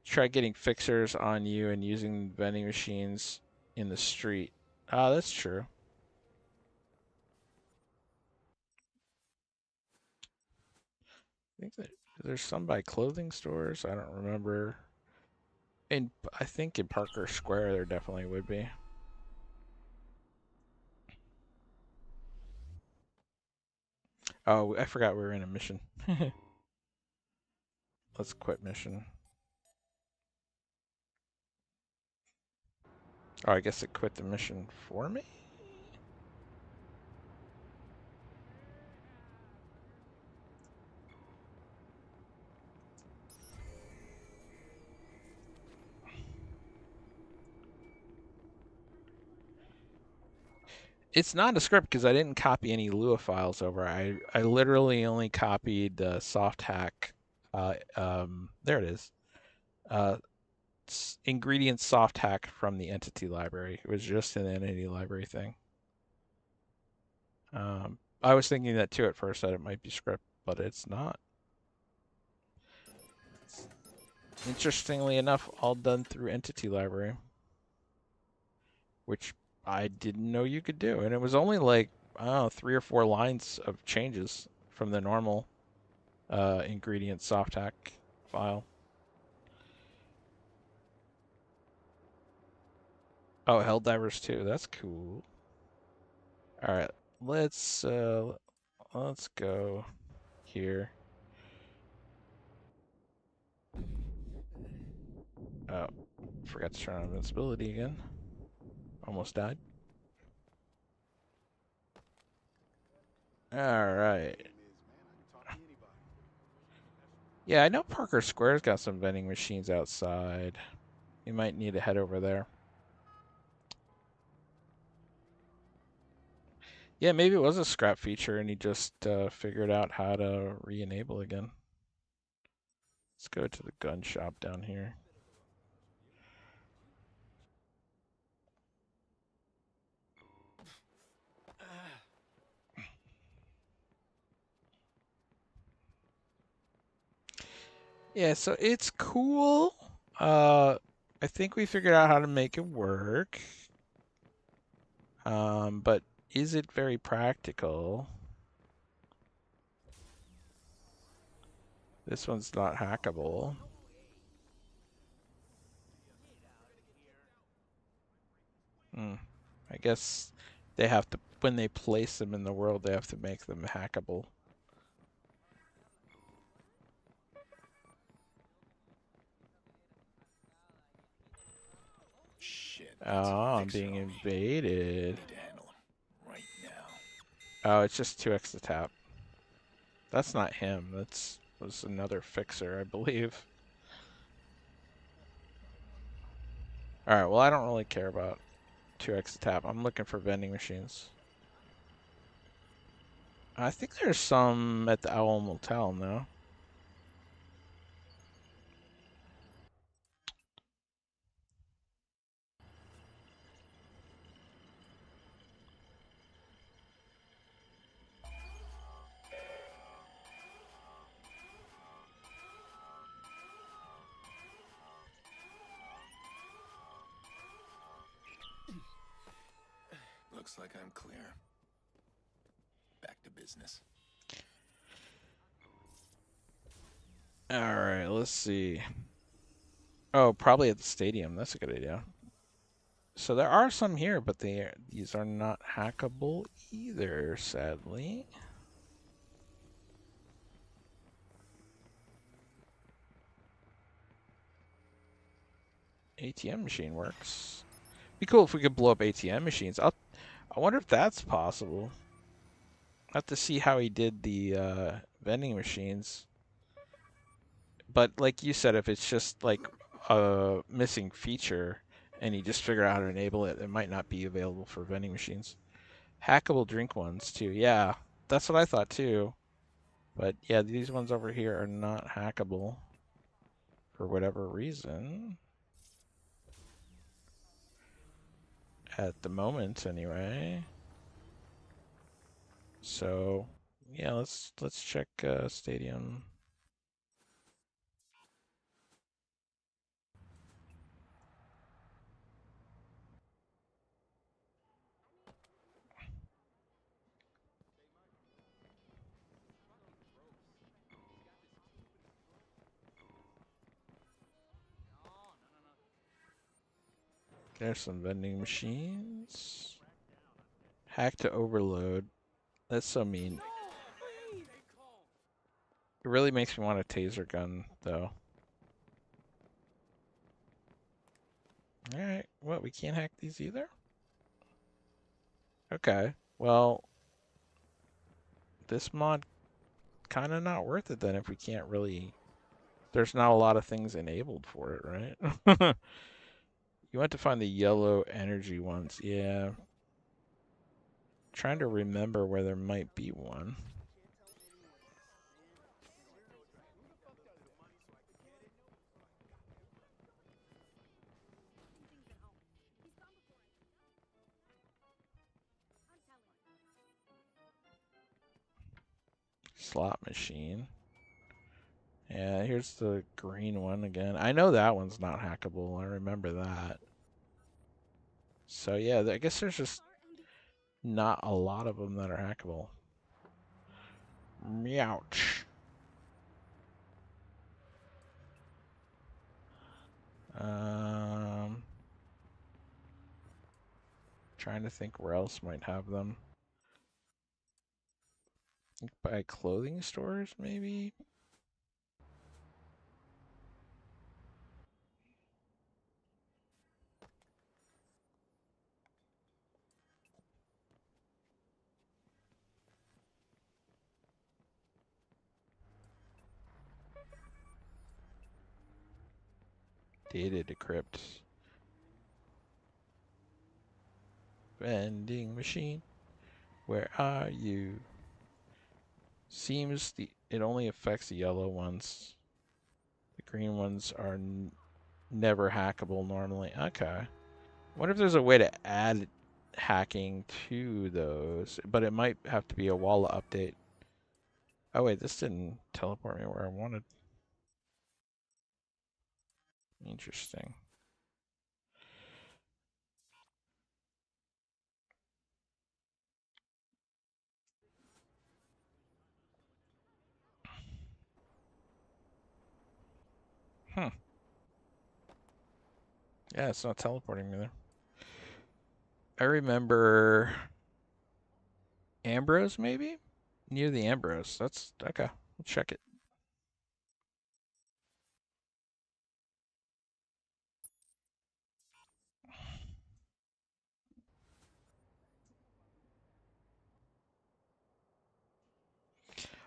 Try getting fixers on you and using vending machines in the street. Ah, that's true. I think that there's some by clothing stores. I don't remember. I think in Parker Square there definitely would be. Oh, I forgot we were in a mission. Let's quit mission. Oh, I guess it quit the mission for me? It's not a script because I didn't copy any Lua files over. I literally only copied the soft hack. There it is. Ingredient soft hack from the entity library. It was just an entity library thing. I was thinking that too at first, that it might be script, but it's not. Interestingly enough, all done through entity library, which I didn't know you could do. And it was only like, I don't know, 3 or 4 lines of changes from the normal ingredient soft hack file. Oh, Helldivers too. That's cool. All right, let's go here. Oh, forgot to turn on invincibility again. Almost died. All right. Yeah, I know Parker Square's got some vending machines outside. You might need to head over there. Yeah, maybe it was a scrap feature and he just figured out how to re-enable again. Let's go to the gun shop down here. Yeah, so it's cool. I think we figured out how to make it work. But is it very practical? This one's not hackable. I guess they have to, when they place them in the world, they have to make them hackable. Shit. Oh, I'm being invaded. Need to handle him right now. Oh, it's just 2x the tap. That's not him. Was another fixer, I believe. Alright, well, I don't really care about 2x the tap. I'm looking for vending machines. I think there's some at the Owl Motel, no? Looks like I'm clear. Back to business. Alright, let's see. Oh, probably at the stadium. That's a good idea. So there are some here, but these are not hackable either, sadly. ATM machine works. Be cool if we could blow up ATM machines. I wonder if that's possible. I have to see how he did the vending machines. But like you said, if it's just like a missing feature and you just figure out how to enable it, it might not be available for vending machines. Hackable drink ones too. Yeah, that's what I thought too. But yeah, these ones over here are not hackable for whatever reason. At the moment anyway. So yeah, let's check stadium. There's some vending machines. Hack to overload. That's so mean. It really makes me want a taser gun, though. Alright, what, we can't hack these either? Okay, well, this mod kind of not worth it then if we can't really... There's not a lot of things enabled for it, right? You want to find the yellow energy ones. Yeah. Trying to remember where there might be one. Slot machine. Yeah, here's the green one again. I know that one's not hackable. I remember that. So yeah, I guess there's just not a lot of them that are hackable. Meouch. Trying to think where else might have them. Think by clothing stores, maybe? Data decrypt. Vending machine, where are you? Seems it only affects the yellow ones. The green ones are never hackable normally. Okay. Wonder if there's a way to add hacking to those, but it might have to be a wall update. Oh wait, this didn't teleport me where I wanted. Interesting. Hmm. Yeah, it's not teleporting me there. I remember Ambrose, maybe? Near the Ambrose. That's okay. We'll check it.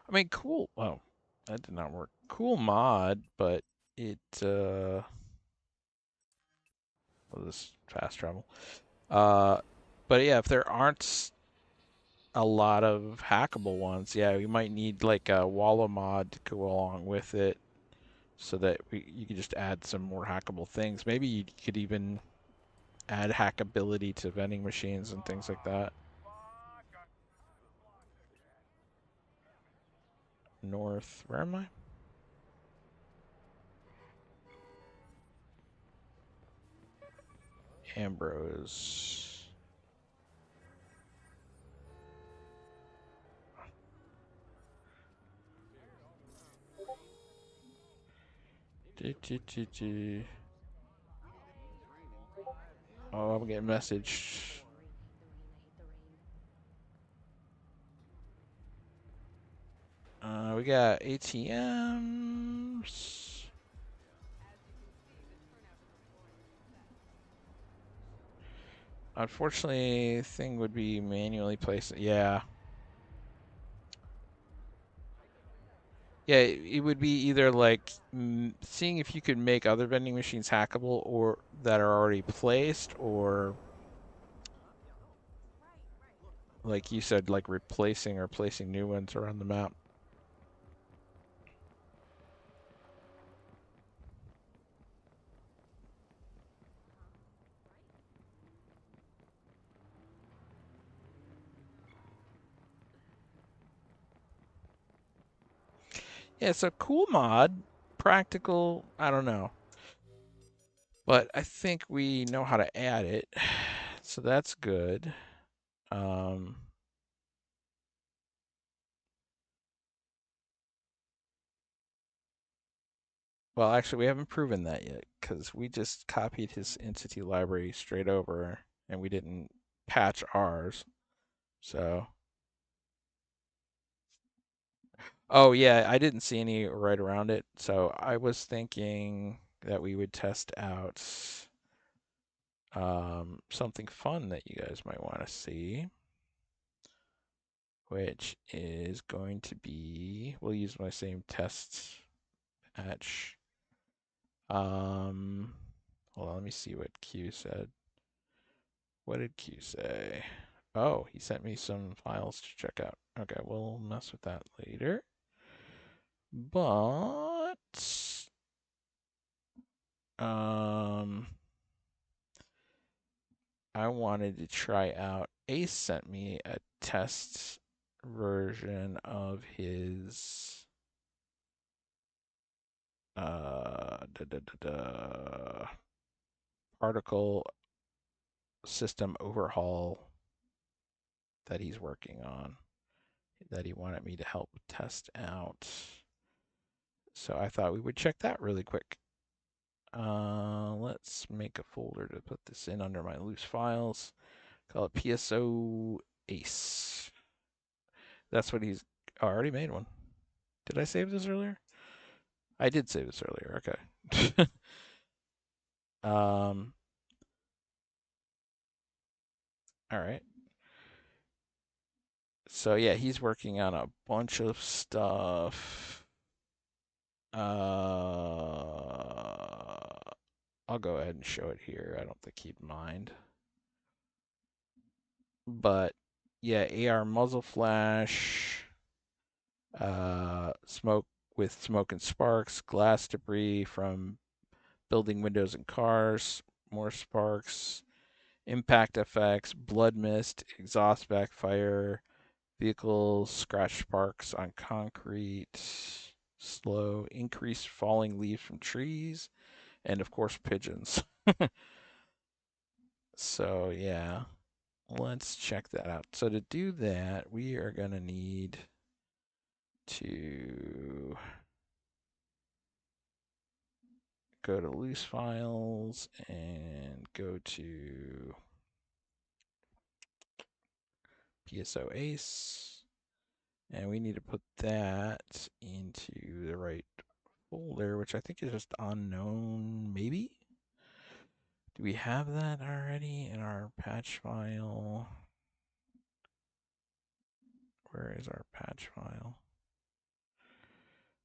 I mean, cool. Oh, that did not work. Cool mod, but it well, this fast travel. Uh, but yeah, if there aren't a lot of hackable ones, yeah, we might need like a Walla mod to go along with it, so that you could just add some more hackable things. Maybe you could even add hackability to vending machines and things like that. North, where am I? Ambrose. Oh, I'm getting a message. We got ATMs. Unfortunately, thing would be manually placed. Yeah. Yeah, it would be either like seeing if you could make other vending machines hackable or that are already placed, or like you said, like replacing or placing new ones around the map. Yeah, it's a cool mod. Practical, I don't know. But I think we know how to add it. So that's good. Um, well, actually, we haven't proven that yet because we just copied his entity library straight over and we didn't patch ours. So, oh yeah, I didn't see any right around it. So I was thinking that we would test out something fun that you guys might want to see, which is going to be, we'll use my same test patch. Um, Hold on, let me see what Q said. What did Q say? Oh, he sent me some files to check out. Okay, we'll mess with that later. But um I wanted to try out. Ace sent me a test version of his particle system overhaul that he's working on, that he wanted me to help test out. So I thought we would check that really quick. Let's make a folder to put this in under my loose files. Call it PSO Ace. That's what he's already made one. Did I save this earlier? I did save this earlier. Okay. um. All right. So yeah, he's working on a bunch of stuff. I'll go ahead and show it here. I don't think he'd mind. But yeah, AR muzzle flash, smoke with smoke and sparks, glass debris from building windows and cars, more sparks, impact effects, blood mist, exhaust backfire, vehicles, scratch sparks on concrete, slow, increased falling leaves from trees, and of course, pigeons. So, yeah, let's check that out. So, to do that, we are going to need to go to loose files and go to PSO Ace. And we need to put that into the right folder, which I think is just unknown, maybe? Do we have that already in our patch file? Where is our patch file?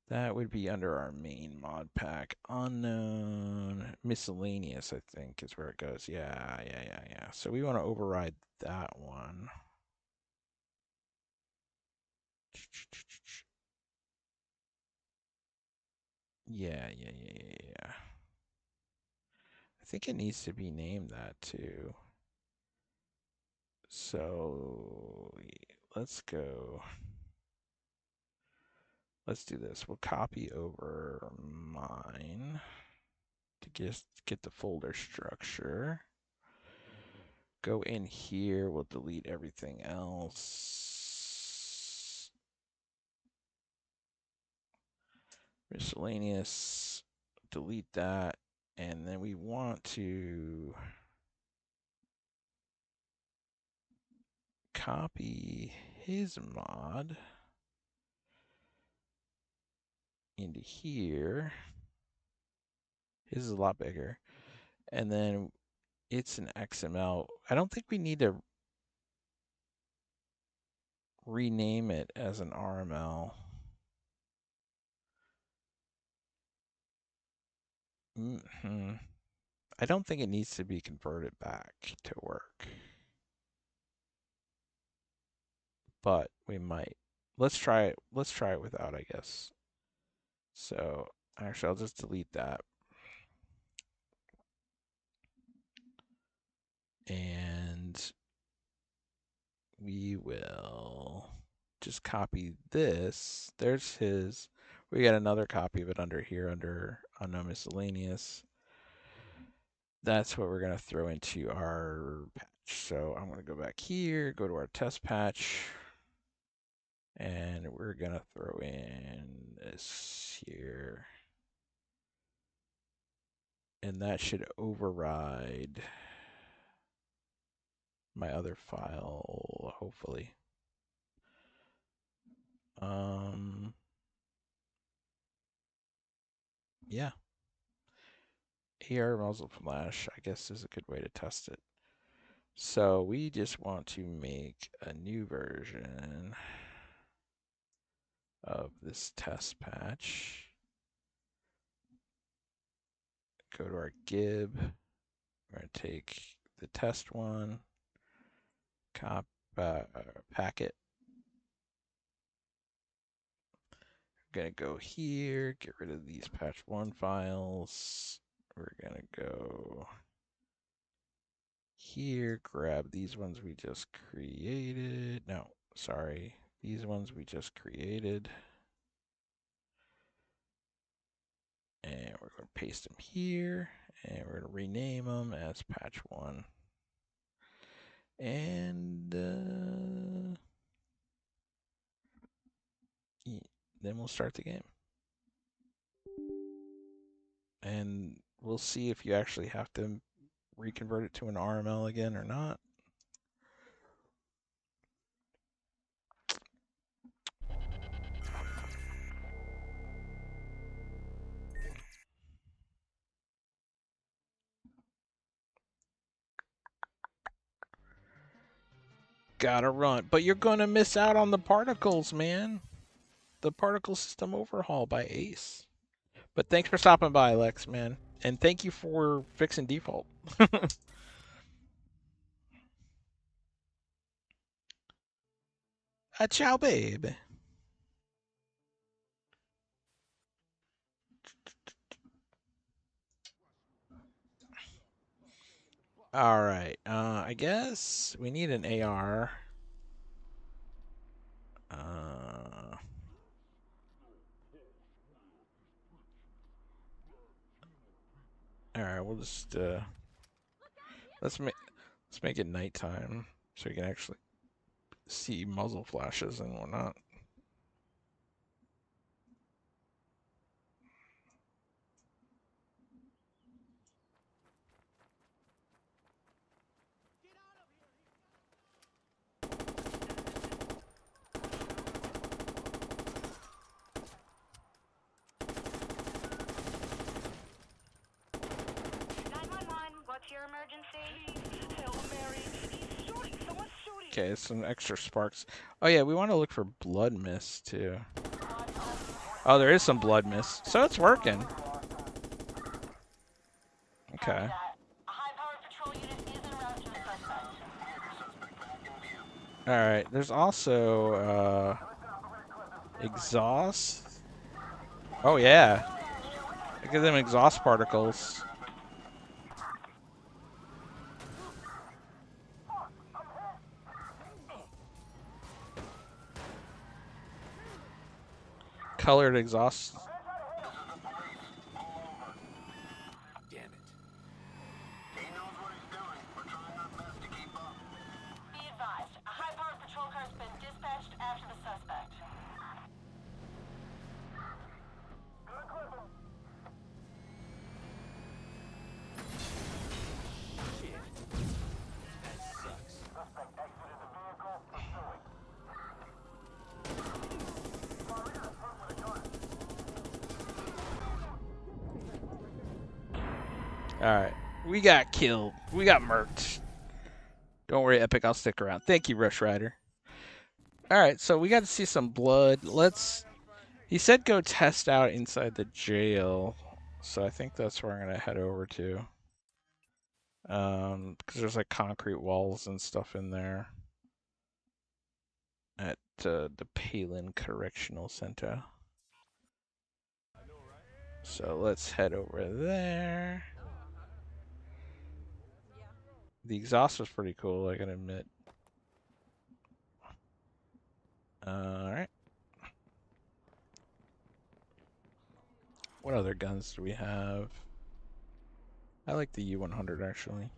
That would be under our main mod pack. Unknown miscellaneous, I think, is where it goes. Yeah. So we want to override that one. Yeah. I think it needs to be named that too. So let's go. Let's do this. We'll copy over mine to just get the folder structure. Go in here. We'll delete everything else. Miscellaneous. delete that, and then we want to copy his mod into here. His is a lot bigger. And then it's an XML. I don't think we need to rename it as an RML. I don't think it needs to be converted back to work. But we might. Let's try it. Let's try it without, I guess. So actually, I'll just delete that. And we will just copy this. There's his. We got another copy of it under here, under unknown miscellaneous. That's what we're going to throw into our patch. So I'm going to go back here, go to our test patch, and we're going to throw in this here. And that should override my other file, hopefully. Yeah. AR muzzle flash, I guess, is a good way to test it. So we just want to make a new version of this test patch. Go to our gib. We're going to take the test one, packet. We're going to go here, get rid of these patch 1 files. We're going to go here, grab these ones we just created. No, sorry. These ones we just created. And we're going to paste them here. And we're going to rename them as patch 1. And then we'll start the game. And we'll see if you actually have to reconvert it to an RML again or not. Gotta run. But you're gonna miss out on the particles, man. The particle system overhaul by Ace. But thanks for stopping by, Lex, man. And thank you for fixing default. Ciao, babe. All right. I guess we need an AR. All right. We'll just let's make it nighttime so you can actually see muzzle flashes and whatnot. Okay, some extra sparks. Oh yeah, we want to look for blood mist too. Oh, there is some blood mist, so it's working. Okay. All right. There's also exhaust. Oh yeah. Look at them exhaust particles. Colored exhaust. Damn it. He knows what he's doing. We're trying our best to keep up. Be advised, a high-powered patrol car has been dispatched after the suspect. Good clip him. Alright. We got killed. We got murked. Don't worry, Epic, I'll stick around. Thank you, Rush Rider. Alright, so we got to see some blood. He said go test out inside the jail. So I think that's where I'm going to head over to. Because there's like concrete walls and stuff in there. At the Palin Correctional Center. So let's head over there. The exhaust was pretty cool, I gotta admit. Alright. What other guns do we have? I like the U100 actually.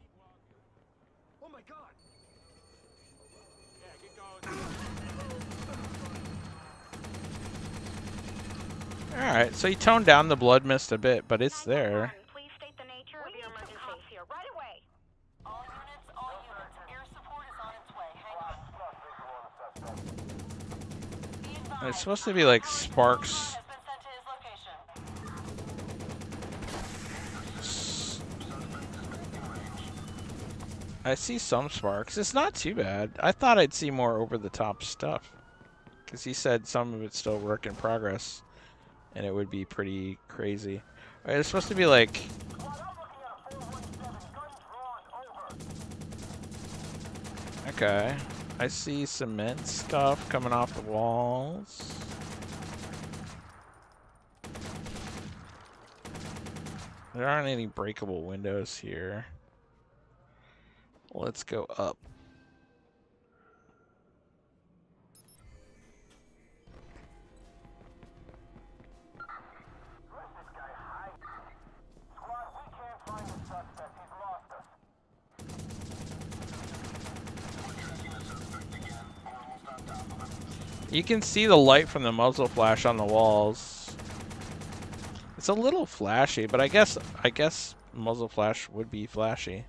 Oh my god! Yeah, get going. Alright, so he toned down the blood mist a bit, but it's there. Please state the nature of your emergency here right away. All units. Air support is on its way. Hang on. It's supposed to be like sparks. Has been sent to his location. I see some sparks. It's not too bad. I thought I'd see more over the top stuff. Because he said some of it's still work in progress. And it would be pretty crazy. Alright, it's supposed to be like... Okay. I see cement stuff coming off the walls. There aren't any breakable windows here. Let's go up. You can see the light from the muzzle flash on the walls. It's a little flashy, but I guess muzzle flash would be flashy.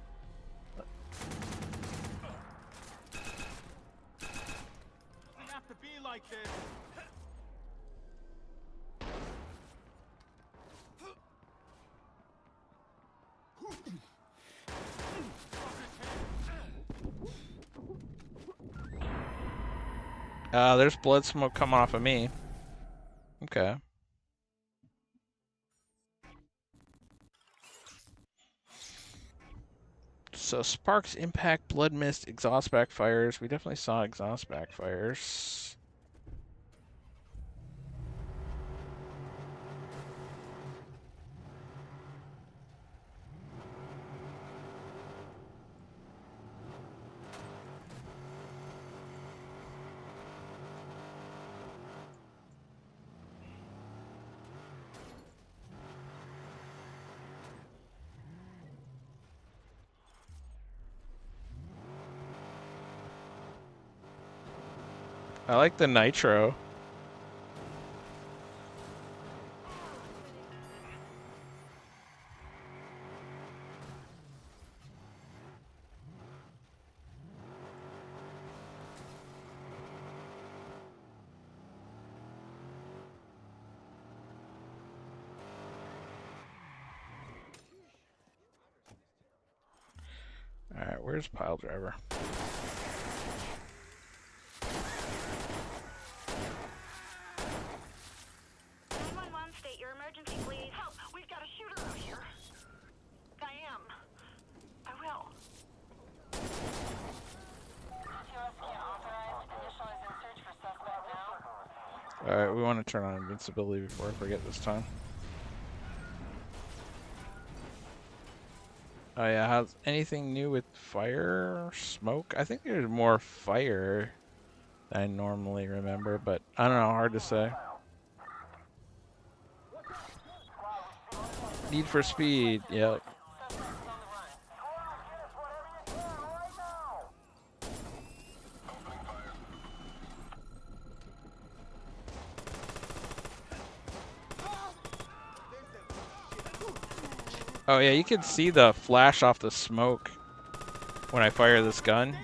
Have to be like this. There's blood smoke coming off of me. Okay. So sparks, impact, blood mist, exhaust backfires. We definitely saw exhaust backfires. I like the nitro. Alright, where's Pile Driver? 911, state your emergency, please. Help! We've got a shooter out here. I am. I will. TOS can't authorize. Initial is in search for suspect now. Alright, we want to turn on invincibility before I forget this time. Oh yeah, how's anything new with fire or smoke? I think there's more fire than I normally remember, but I don't know, hard to say. Need for Speed, yep. Oh yeah, you can see the flash off the smoke when I fire this gun.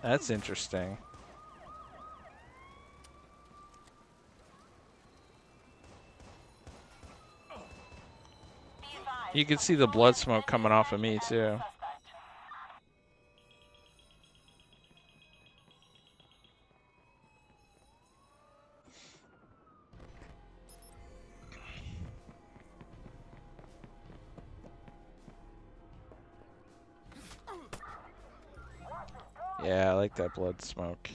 That's interesting. You can see the blood smoke coming off of me too. Yeah, I like that blood smoke.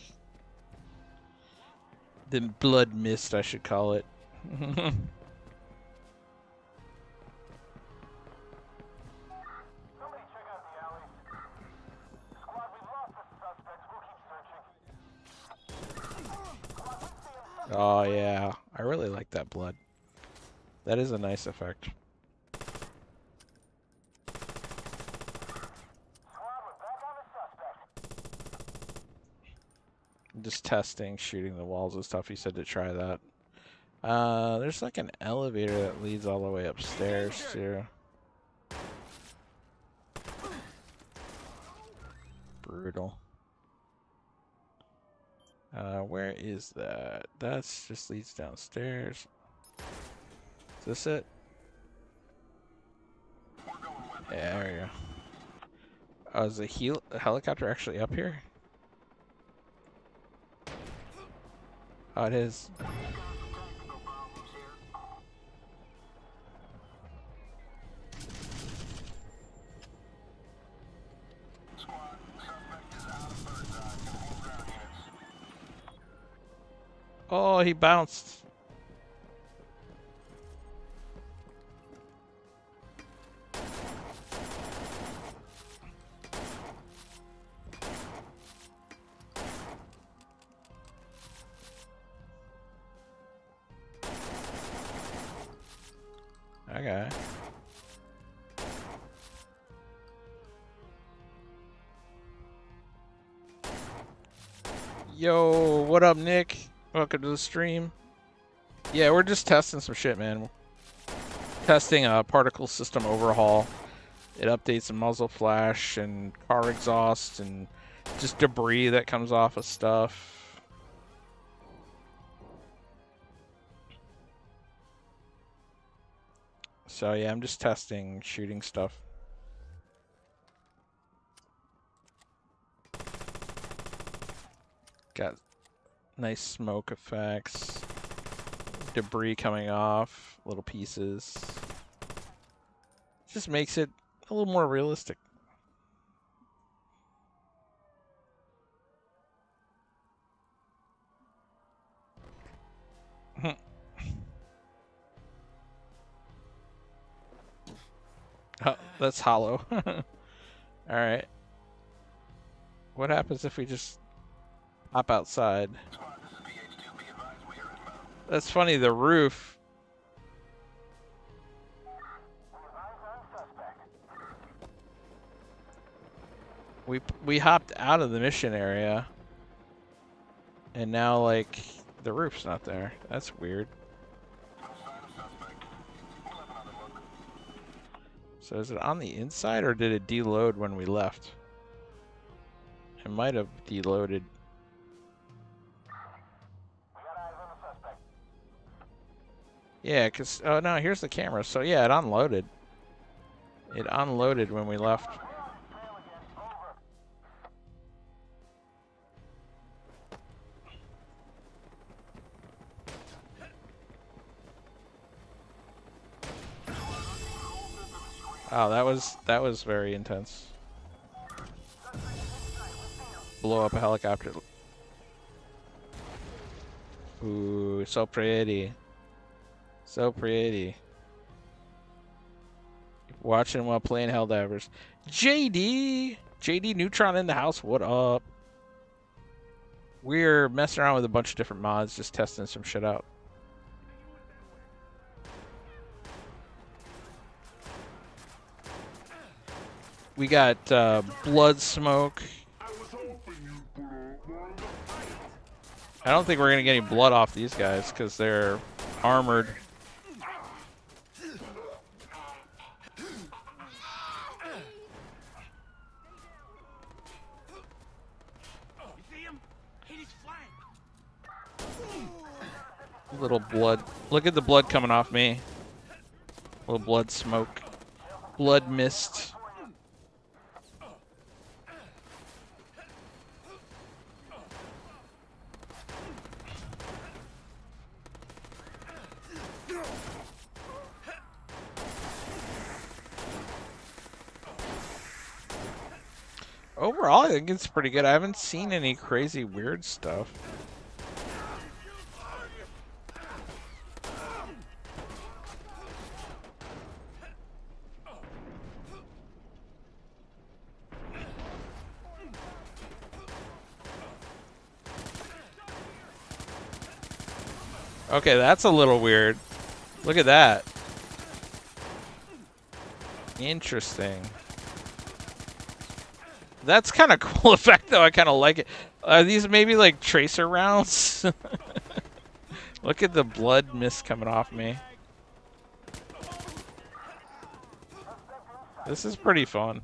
The blood mist, I should call it. Somebody check out the alleys. Squad, we lost the suspects. We'll keep searching. Oh yeah, I really like that blood. That is a nice effect. I'm just testing, shooting the walls and stuff. He said to try that. There's like an elevator that leads all the way upstairs too. Brutal. Where is that? That's just leads downstairs. Is this it? Yeah, there we go. Oh, is the helicopter actually up here? Oh, it is. Oh, he bounced. Okay. Yo, what up, Nick? Welcome to the stream. Yeah, we're just testing some shit, man. Testing a particle system overhaul. It updates the muzzle flash and car exhaust and just debris that comes off of stuff. So yeah, I'm just testing shooting stuff. Got nice smoke effects, debris coming off, little pieces. Just makes it a little more realistic. Oh, that's hollow. Alright. What happens if we just hop outside? That's funny, the roof. We hopped out of the mission area. And now, like, the roof's not there. That's weird. So is it on the inside or did it deload when we left? It might have deloaded. Yeah, cause oh no, here's the camera. So yeah, it unloaded. It unloaded when we left. Oh, that was very intense. Blow up a helicopter. Ooh, so pretty. So pretty. Watching while playing Helldivers. JD Neutron in the house. What up? We're messing around with a bunch of different mods, just testing some shit out. We got blood smoke. I don't think we're gonna get any blood off these guys because they're armored. Little blood. Look at the blood coming off me. Little blood smoke. blood mist. Overall, I think it's pretty good. I haven't seen any crazy weird stuff. Okay, that's a little weird. Look at that. Interesting. That's kind of cool effect, though. I kind of like it. Are these maybe like tracer rounds? Look at the blood mist coming off me. This is pretty fun.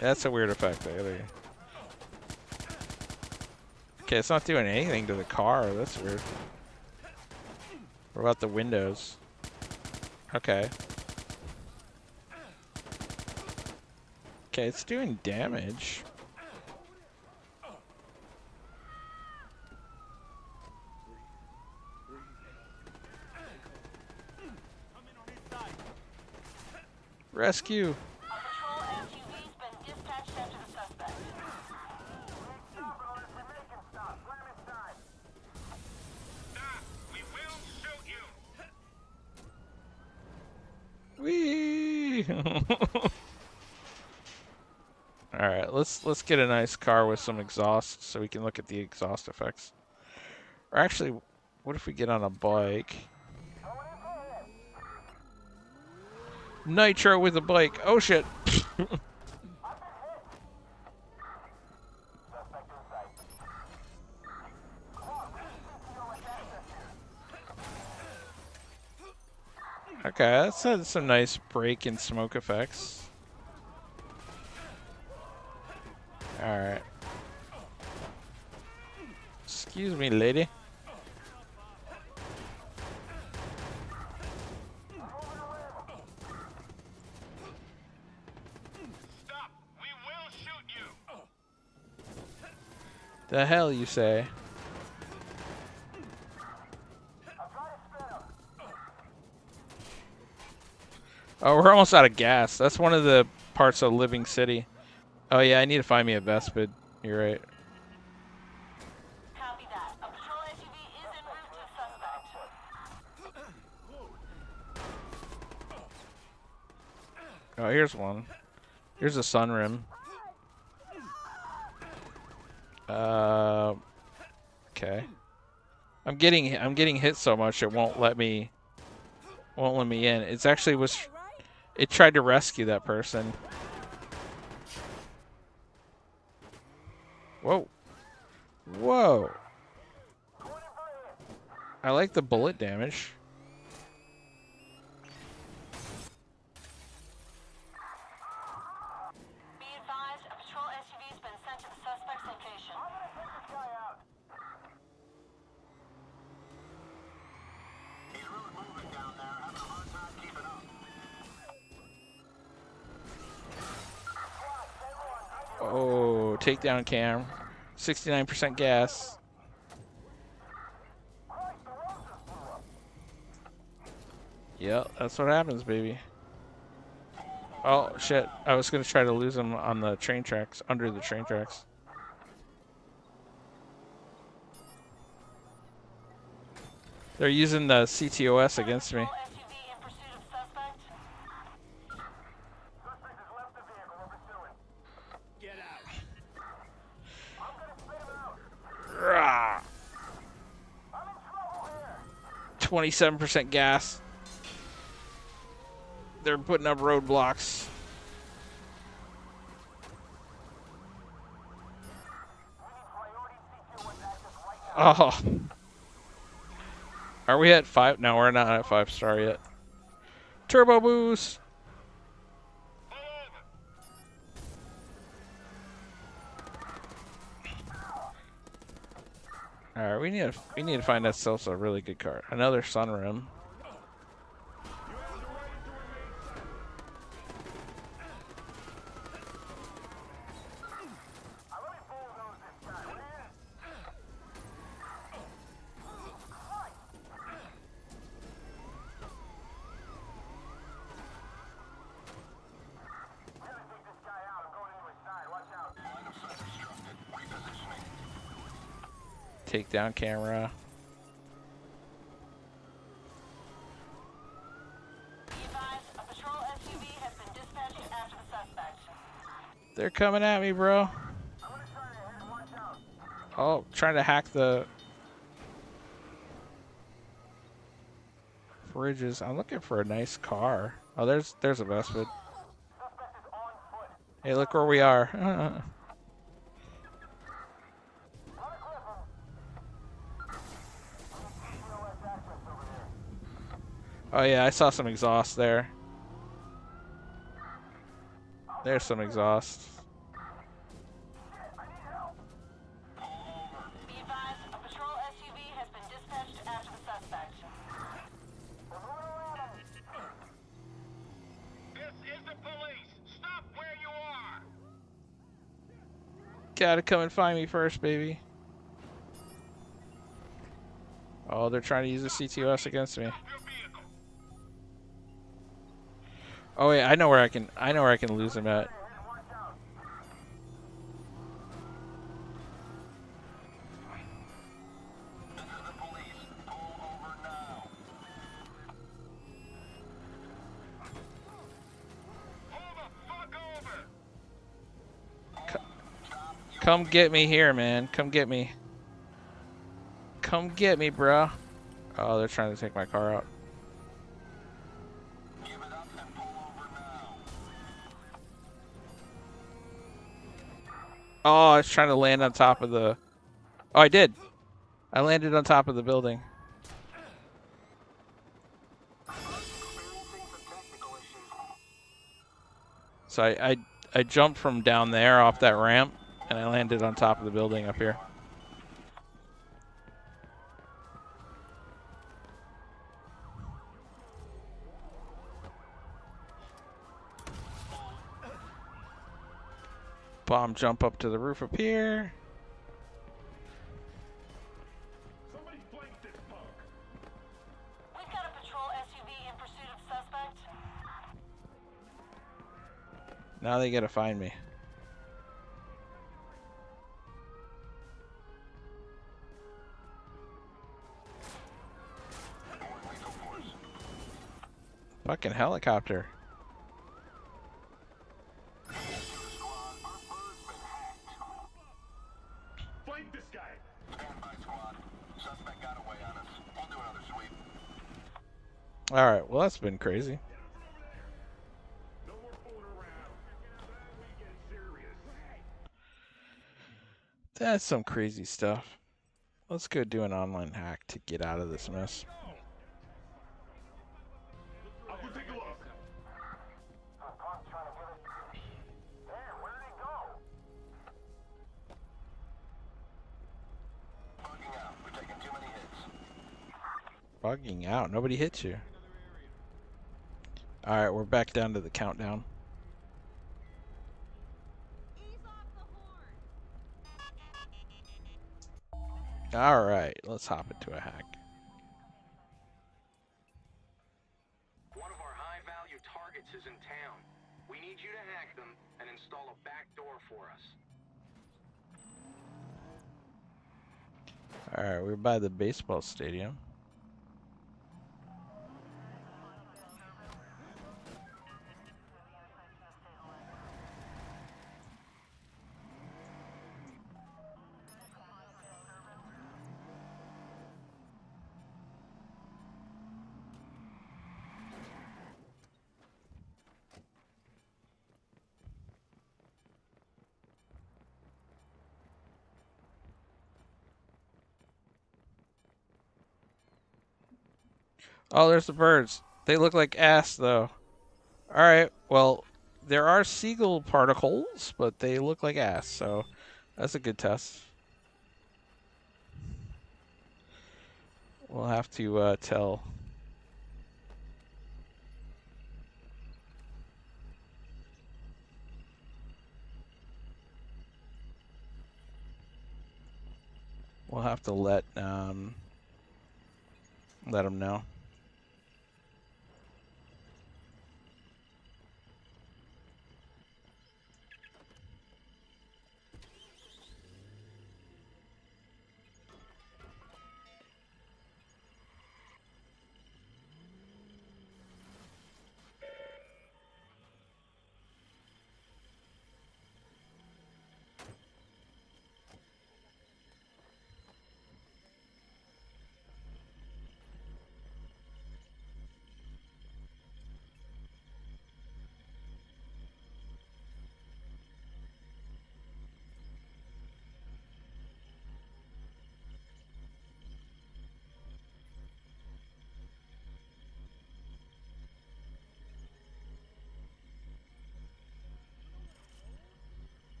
That's a weird effect. Okay, it's not doing anything to the car. That's weird. What about the windows? Okay. Okay, it's doing damage. Rescue. A patrol SUV's been dispatched after the suspect. Whee! All right, let's get a nice car with some exhaust so we can look at the exhaust effects. Or actually, what if we get on a bike? Nitro with a bike. Oh shit. Okay, that's had some nice brake and smoke effects. Alright. Excuse me, lady. Stop! We will shoot you! The hell you say? Oh, we're almost out of gas. That's one of the parts of Living City. Oh yeah, I need to find me a Vespid. You're right. Copy that. A patrol SUV is en route to the suspect. Oh, here's one. Here's a sunrim. Okay. I'm getting hit so much it won't let me in. It's actually it tried to rescue that person. Whoa. Whoa. I like the bullet damage. Be advised, a patrol SUV's been sent to the suspect's location. Oh, takedown cam. 69% gas. Yep, that's what happens, baby. Oh, shit. I was going to try to lose him on the train tracks, under the train tracks. They're using the CTOS against me. Patrol SUV in pursuit of suspect. Suspect has left the vehicle. We're pursuing. Get out. I'm gonna spit him out. Rah. I'm in trouble here. 27% gas. They're putting up roadblocks. Oh. Are we at 5? No, we're not at 5-star yet. Turbo boost. All right, we need to find ourselves a really good car. Another sunroom. Takedown camera. Be advised, a patrol SUV has been dispatched after the suspect. They're coming at me, bro. Oh, trying to hack the fridges. I'm looking for a nice car. Oh, there's a Vespa. Hey, look where we are. Oh yeah, I saw some exhaust there. There's some exhaust. Be advised, a patrol SUV has been dispatched after the suspect. This is the police. Stop where you are. Gotta come and find me first, baby. Oh, they're trying to use the CTOS against me. Oh wait, I know where I can lose them at. Come get me here, man. Come get me. Come get me, bro. Oh, they're trying to take my car out. Oh, I was trying to land on top of the... Oh, I did. I landed on top of the building. So I jumped from down there off that ramp, and I landed on top of the building up here. Bomb jump up to the roof up here. We've got a patrol SUV in pursuit of suspect. Now they gotta find me. Fucking helicopter. Fight this guy. Stand by, squad. Suspect got away on us. We'll do another sweep. All right, well that's been crazy. No more fooling around. Now we get serious. That's some crazy stuff. Let's go do an online hack to get out of this mess. I'll go take a look. Bugging out. We're taking too many hits. Bugging out. Nobody hits you. All right, we're back down to the countdown. All right, let's hop into a hack. One of our high-value targets is in town. We need you to hack them and install a back door for us. All right, we're by the baseball stadium. Oh, there's the birds. They look like ass, though. All right, well, there are seagull particles, but they look like ass, so that's a good test. We'll have to tell. We'll have to let them know.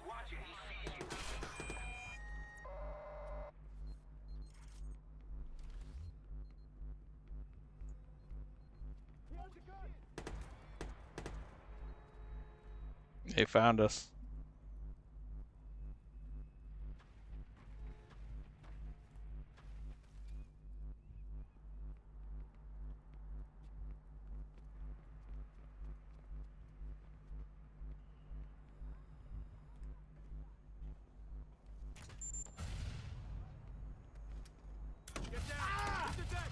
Watch it, he sees you. They found us. Get down! Hit the deck!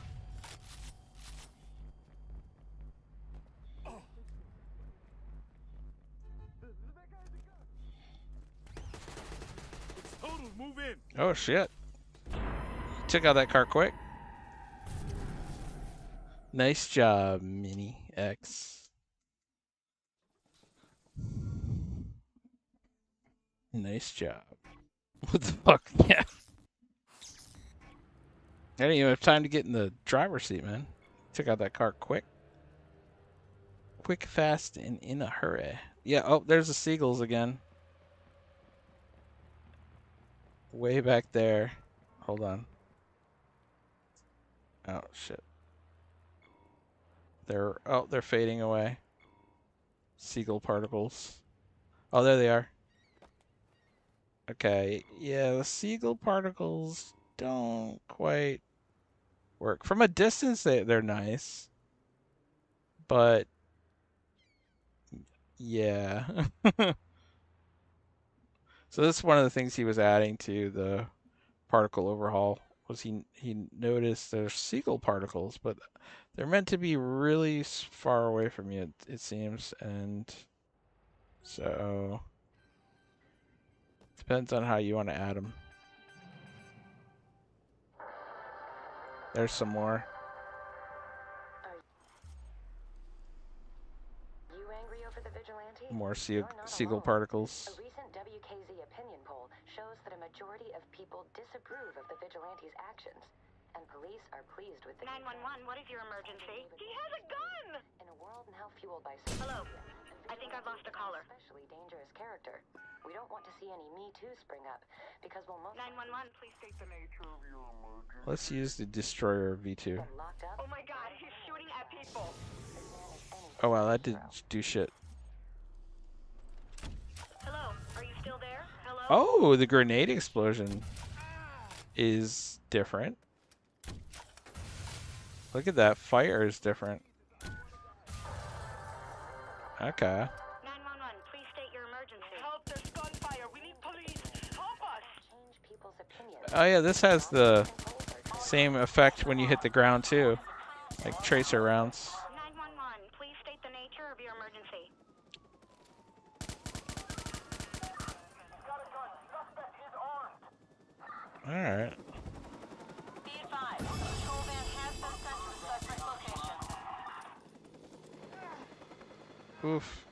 Total, move in! Oh shit. Took out that car quick. Nice job, Mini X. Nice job. What the fuck? Yeah. I didn't even have time to get in the driver's seat, man. Took out that car quick. Quick, fast, and in a hurry. Yeah, oh, there's the seagulls again. Way back there. Hold on. Oh, shit. They're fading away. Seagull particles. Oh, there they are. Okay, yeah, the seagull particles don't quite work. From a distance, they're nice. But, yeah. So this is one of the things he was adding to the particle overhaul, was he noticed there's seagull particles, but they're meant to be really far away from you, it seems, and so depends on how you want to add them. There's some more. You angry over the vigilante? More You're not seagull alone. particles. A recent WKZ opinion poll shows that a majority of people disapprove of the vigilante's actions, and police are pleased with the 911, what is your emergency? He has a gun! In a world now fueled by Hello. social media, I think I've lost a caller. especially dangerous character. We don't want to see any Me Too spring up, because we'll most 911, please state the nature of your emergency. Let's use the destroyer V2. been locked up. Oh my god, he's shooting at people. This man is anything Oh wow, but that didn't hero. do shit. Hello, are you still there? Hello? Oh, the grenade explosion is different. Look at that, fire is different. Okay. 911, please state your emergency. Help, there's gunfire! We need police! Help us! Change people's opinions. Oh yeah, this has the same effect when you hit the ground too, like tracer rounds. 911, Alright. Be advised, patrol van has been sent to the suspect's location. Oof.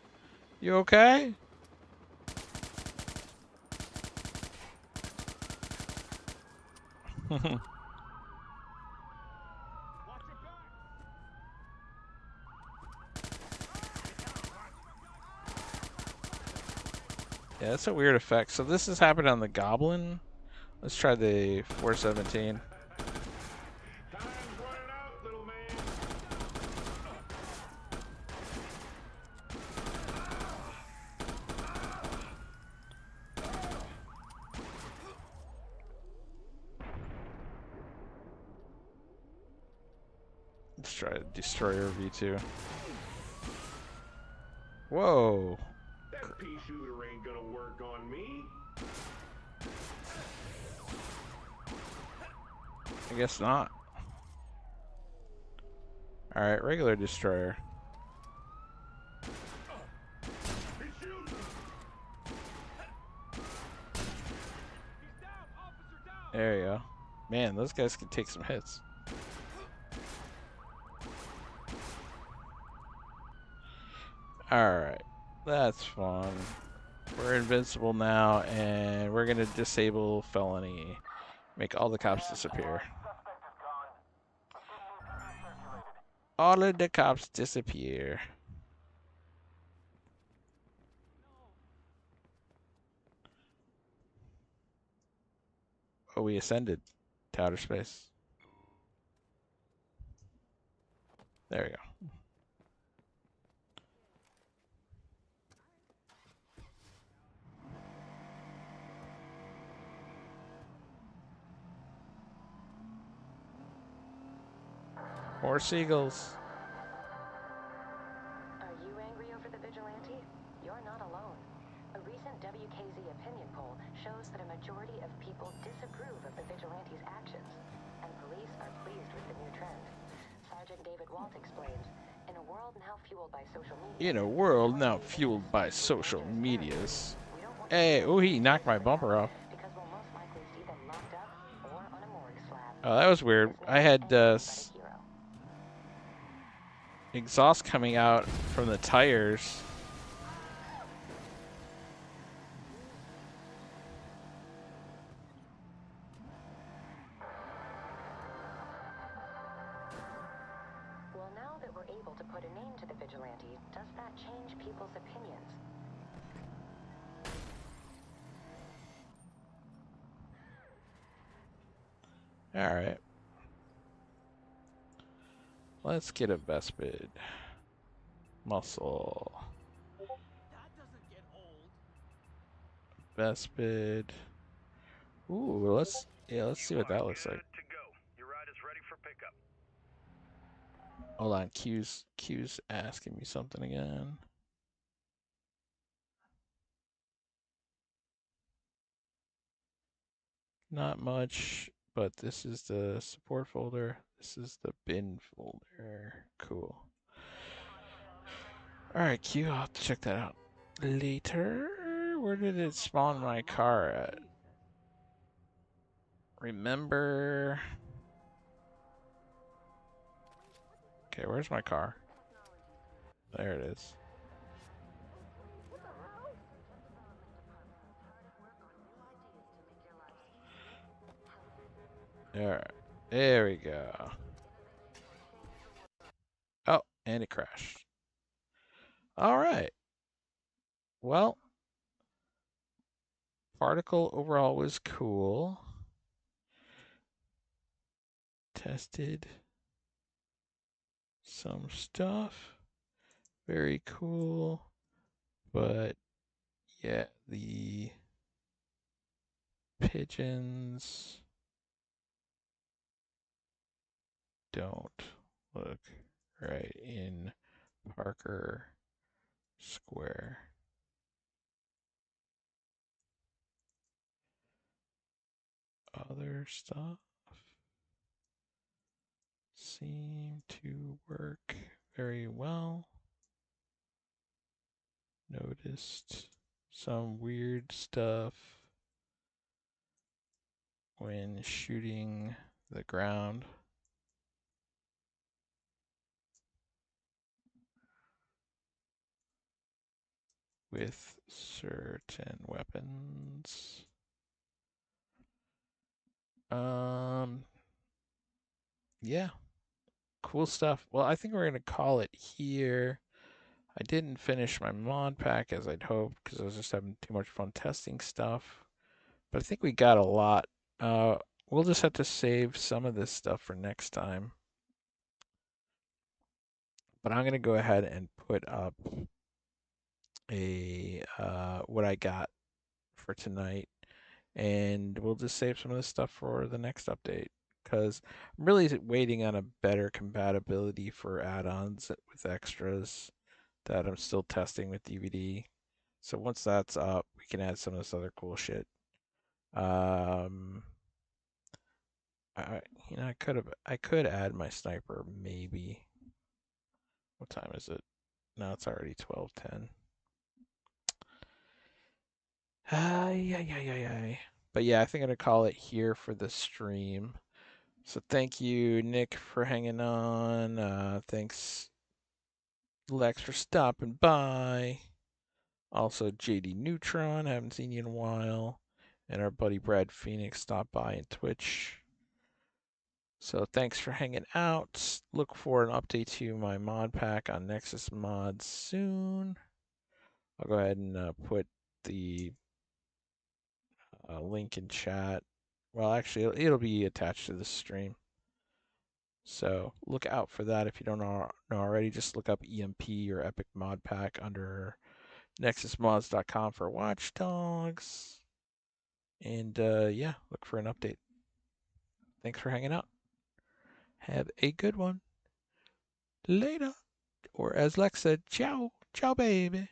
You okay? Yeah, that's a weird effect. So this has happened on the Goblin. Let's try the 417. Time's running out, little man. Let's try Destroyer V2. Whoa. That pea shooter ain't gonna work on me. I guess not. Alright, regular Destroyer. He's shooting. There you go. Man, those guys can take some hits. Alright, that's fun. We're invincible now, and we're gonna disable felony. Make all the cops disappear. All of the cops disappear. Oh, we ascended to outer space. There we go. More seagulls. Are you angry over the vigilante? You're not alone. A recent WKZ opinion poll shows that a majority of people disapprove of the vigilante's actions, and police are pleased with the new trend. Sergeant David Walt explains, in a world now fueled by social media... In a world now fueled by social medias. Hey, oh, he knocked my bumper off. Because we'll most likely see them locked up or on a morgue slab. Oh, that was weird. I had exhaust coming out from the tires. Well, now that we're able to put a name to the vigilante, does that change people's opinions? All right. Let's get a Vespid. Muscle. Vespid. Ooh, let's see what that looks like. To go. Your ride is ready for pickup. Hold on, Q's asking me something again. Not much, but this is the support folder. This is the bin folder. Cool. Alright, Q, I'll have to check that out later. Where did it spawn my car at? Remember. Okay, where's my car? There it is. Alright, there we go. Oh, and it crashed. Alright. Well, particle overall was cool. Tested some stuff. Very cool. But yeah, the pigeons don't look right in Parker Square. Other stuff seem to work very well. Noticed some weird stuff when shooting the ground with certain weapons. Yeah, cool stuff. Well, I think we're gonna call it here. I didn't finish my mod pack as I'd hoped because I was just having too much fun testing stuff. But I think we got a lot. Uh, we'll just have to save some of this stuff for next time. But I'm gonna go ahead and put up a what I got for tonight, and we'll just save some of this stuff for the next update because I'm really waiting on a better compatibility for add-ons with extras that I'm still testing with DVD. So once that's up, we can add some of this other cool shit. Um, I I could add my sniper maybe. What time is it? No, it's already 12:10. Yeah. But yeah, I think I'm gonna call it here for the stream. So thank you, Nick, for hanging on. Thanks, Lex, for stopping by. Also, JD Neutron, haven't seen you in a while. And our buddy Brad Phoenix stopped by in Twitch. So thanks for hanging out. Look for an update to my mod pack on Nexus Mods soon. I'll go ahead and put the link in chat. Well, actually, it'll be attached to the stream. So look out for that if you don't know already. Just look up EMP or Epic Mod Pack under nexusmods.com for Watchdogs. And yeah, look for an update. Thanks for hanging out. Have a good one. Later. Or as Lex said, ciao. Ciao, baby.